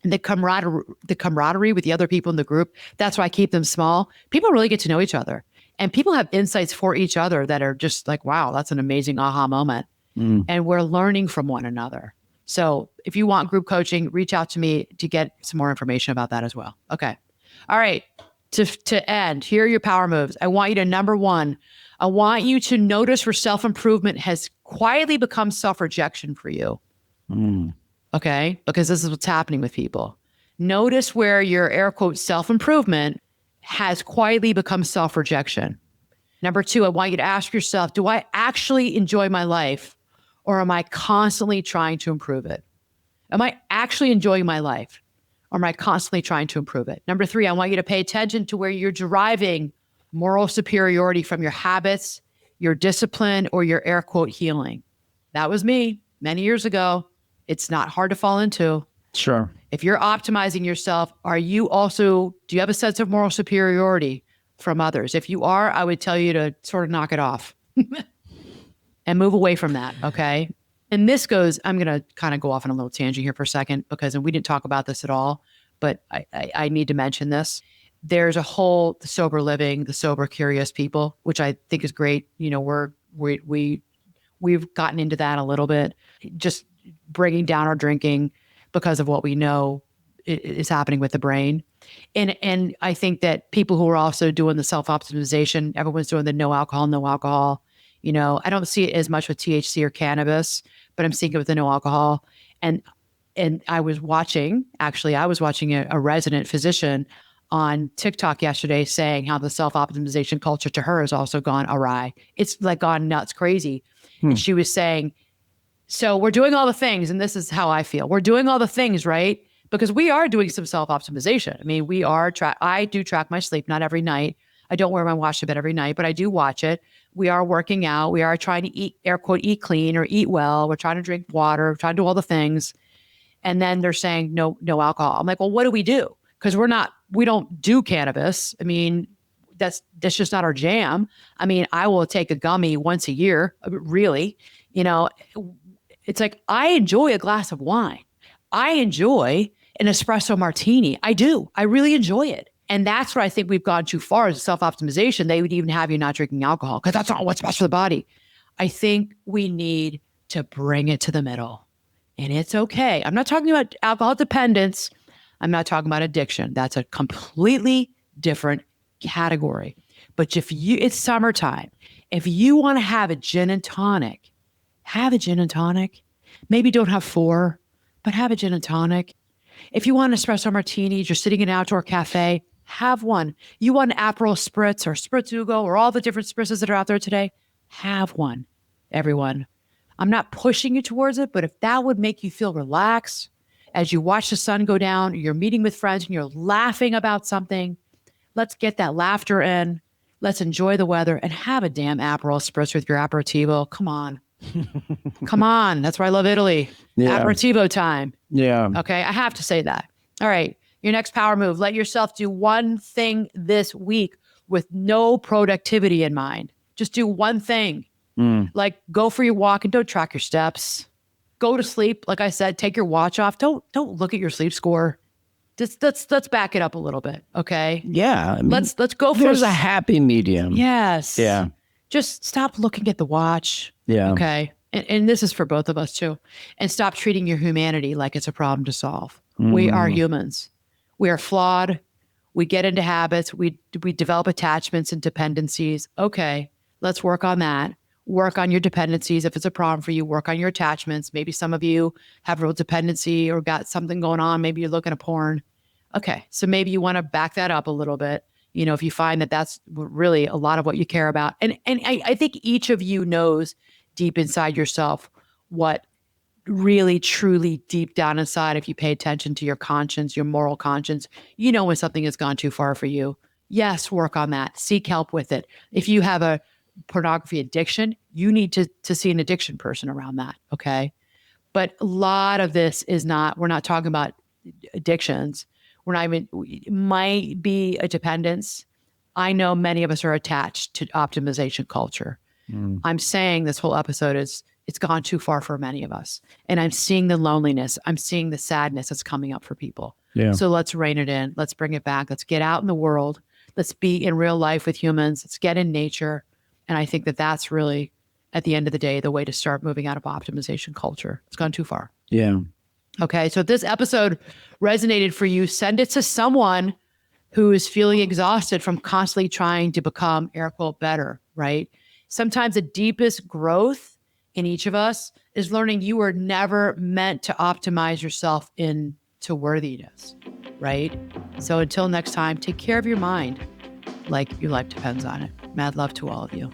And the camaraderie with the other people in the group, that's why I keep them small. People really get to know each other. And people have insights for each other that are just like, wow, that's an amazing aha moment. And we're learning from one another. So if you want group coaching, reach out to me to get some more information about that as well. Okay. All right. To end, here are your power moves. I want you to, number 1, I want you to notice where self-improvement has quietly become self-rejection for you. Okay. Because this is what's happening with people. Notice where your air quote self-improvement has quietly become self-rejection. Number 2, I want you to ask yourself, do I actually enjoy my life, or am I constantly trying to improve it? Am I actually enjoying my life, or am I constantly trying to improve it? Number 3, I want you to pay attention to where you're deriving moral superiority from your habits, your discipline, or your air quote healing. That was me many years ago. It's not hard to fall into. Sure. If you're optimizing yourself, do you have a sense of moral superiority from others? If you are, I would tell you to sort of knock it off. and move away from that. Okay. And this goes, I'm going to kind of go off on a little tangent here for a second because, and we didn't talk about this at all, but I need to mention this. There's a whole the sober living, the sober curious people, which I think is great. You know, we've gotten into that a little bit, just bringing down our drinking because of what we know is happening with the brain. And I think that people who are also doing the self-optimization, everyone's doing the no alcohol, no alcohol. You know, I don't see it as much with THC or cannabis, but I'm seeing it with the no alcohol. And I was watching a resident physician on TikTok yesterday saying how the self-optimization culture to her has also gone awry. It's like gone nuts crazy. And she was saying, so we're doing all the things, and this is how I feel. We're doing all the things, right? Because we are doing some self-optimization. I mean, I do track my sleep, not every night. I don't wear my watch to bed every night, but I do watch it. We are working out. We are trying to eat, air quote, eat clean or eat well. We're trying to drink water. We're trying to do all the things. And then they're saying no alcohol. I'm like, well, what do we do? Because we don't do cannabis. I mean, that's just not our jam. I mean, I will take a gummy once a year, really. You know, it's like, I enjoy a glass of wine. I enjoy an espresso martini. I do. I really enjoy it. And that's where I think we've gone too far as self-optimization. They would even have you not drinking alcohol because that's not what's best for the body. I think we need to bring it to the middle. And it's okay. I'm not talking about alcohol dependence. I'm not talking about addiction. That's a completely different category. But it's summertime. If you want to have a gin and tonic, have a gin and tonic. Maybe don't have 4, but have a gin and tonic. If you want an espresso martini, you're sitting in an outdoor cafe, have one. You want an Aperol Spritz or Spritzugo or all the different spritzes that are out there today, have one, everyone. I'm not pushing you towards it, but if that would make you feel relaxed as you watch the sun go down, you're meeting with friends and you're laughing about something, let's get that laughter in. Let's enjoy the weather and have a damn Aperol Spritz with your aperitivo. Come on. Come on. That's why I love Italy. Yeah. Aperitivo time. Yeah. Okay. I have to say that. All right. Your next power move. Let yourself do one thing this week with no productivity in mind. Just do one thing. Like go for your walk and don't track your steps. Go to sleep. Like I said, take your watch off. Don't look at your sleep score. Just let's back it up a little bit. Okay. Yeah. I mean, let's go for there's a happy medium. Yes. Yeah. Just stop looking at the watch. Yeah. Okay. And this is for both of us too. And stop treating your humanity like it's a problem to solve. We are humans. We are flawed. We get into habits. We develop attachments and dependencies. Okay. Let's work on that. Work on your dependencies. If it's a problem for you, work on your attachments. Maybe some of you have real dependency or got something going on. Maybe you're looking at porn. Okay. So maybe you want to back that up a little bit. You know, if you find that that's really a lot of what you care about. And I think each of you knows deep inside yourself what really, truly deep down inside, if you pay attention to your conscience, your moral conscience, you know when something has gone too far for you. Yes, work on that. Seek help with it. If you have a pornography addiction, you need to see an addiction person around that. Okay. But a lot of this is we're not talking about addictions. We're not even, it might be a dependence. I know many of us are attached to optimization culture. I'm saying this whole episode it's gone too far for many of us. And I'm seeing the loneliness. I'm seeing the sadness that's coming up for people. Yeah. So let's rein it in. Let's bring it back. Let's get out in the world. Let's be in real life with humans. Let's get in nature. And I think that that's really, at the end of the day, the way to start moving out of optimization culture. It's gone too far. Yeah. Okay. So if this episode resonated for you, send it to someone who is feeling exhausted from constantly trying to become, air quote, better, right? Sometimes the deepest growth in each of us is learning you were never meant to optimize yourself into worthiness, right? So until next time, take care of your mind like your life depends on it. Mad love to all of you.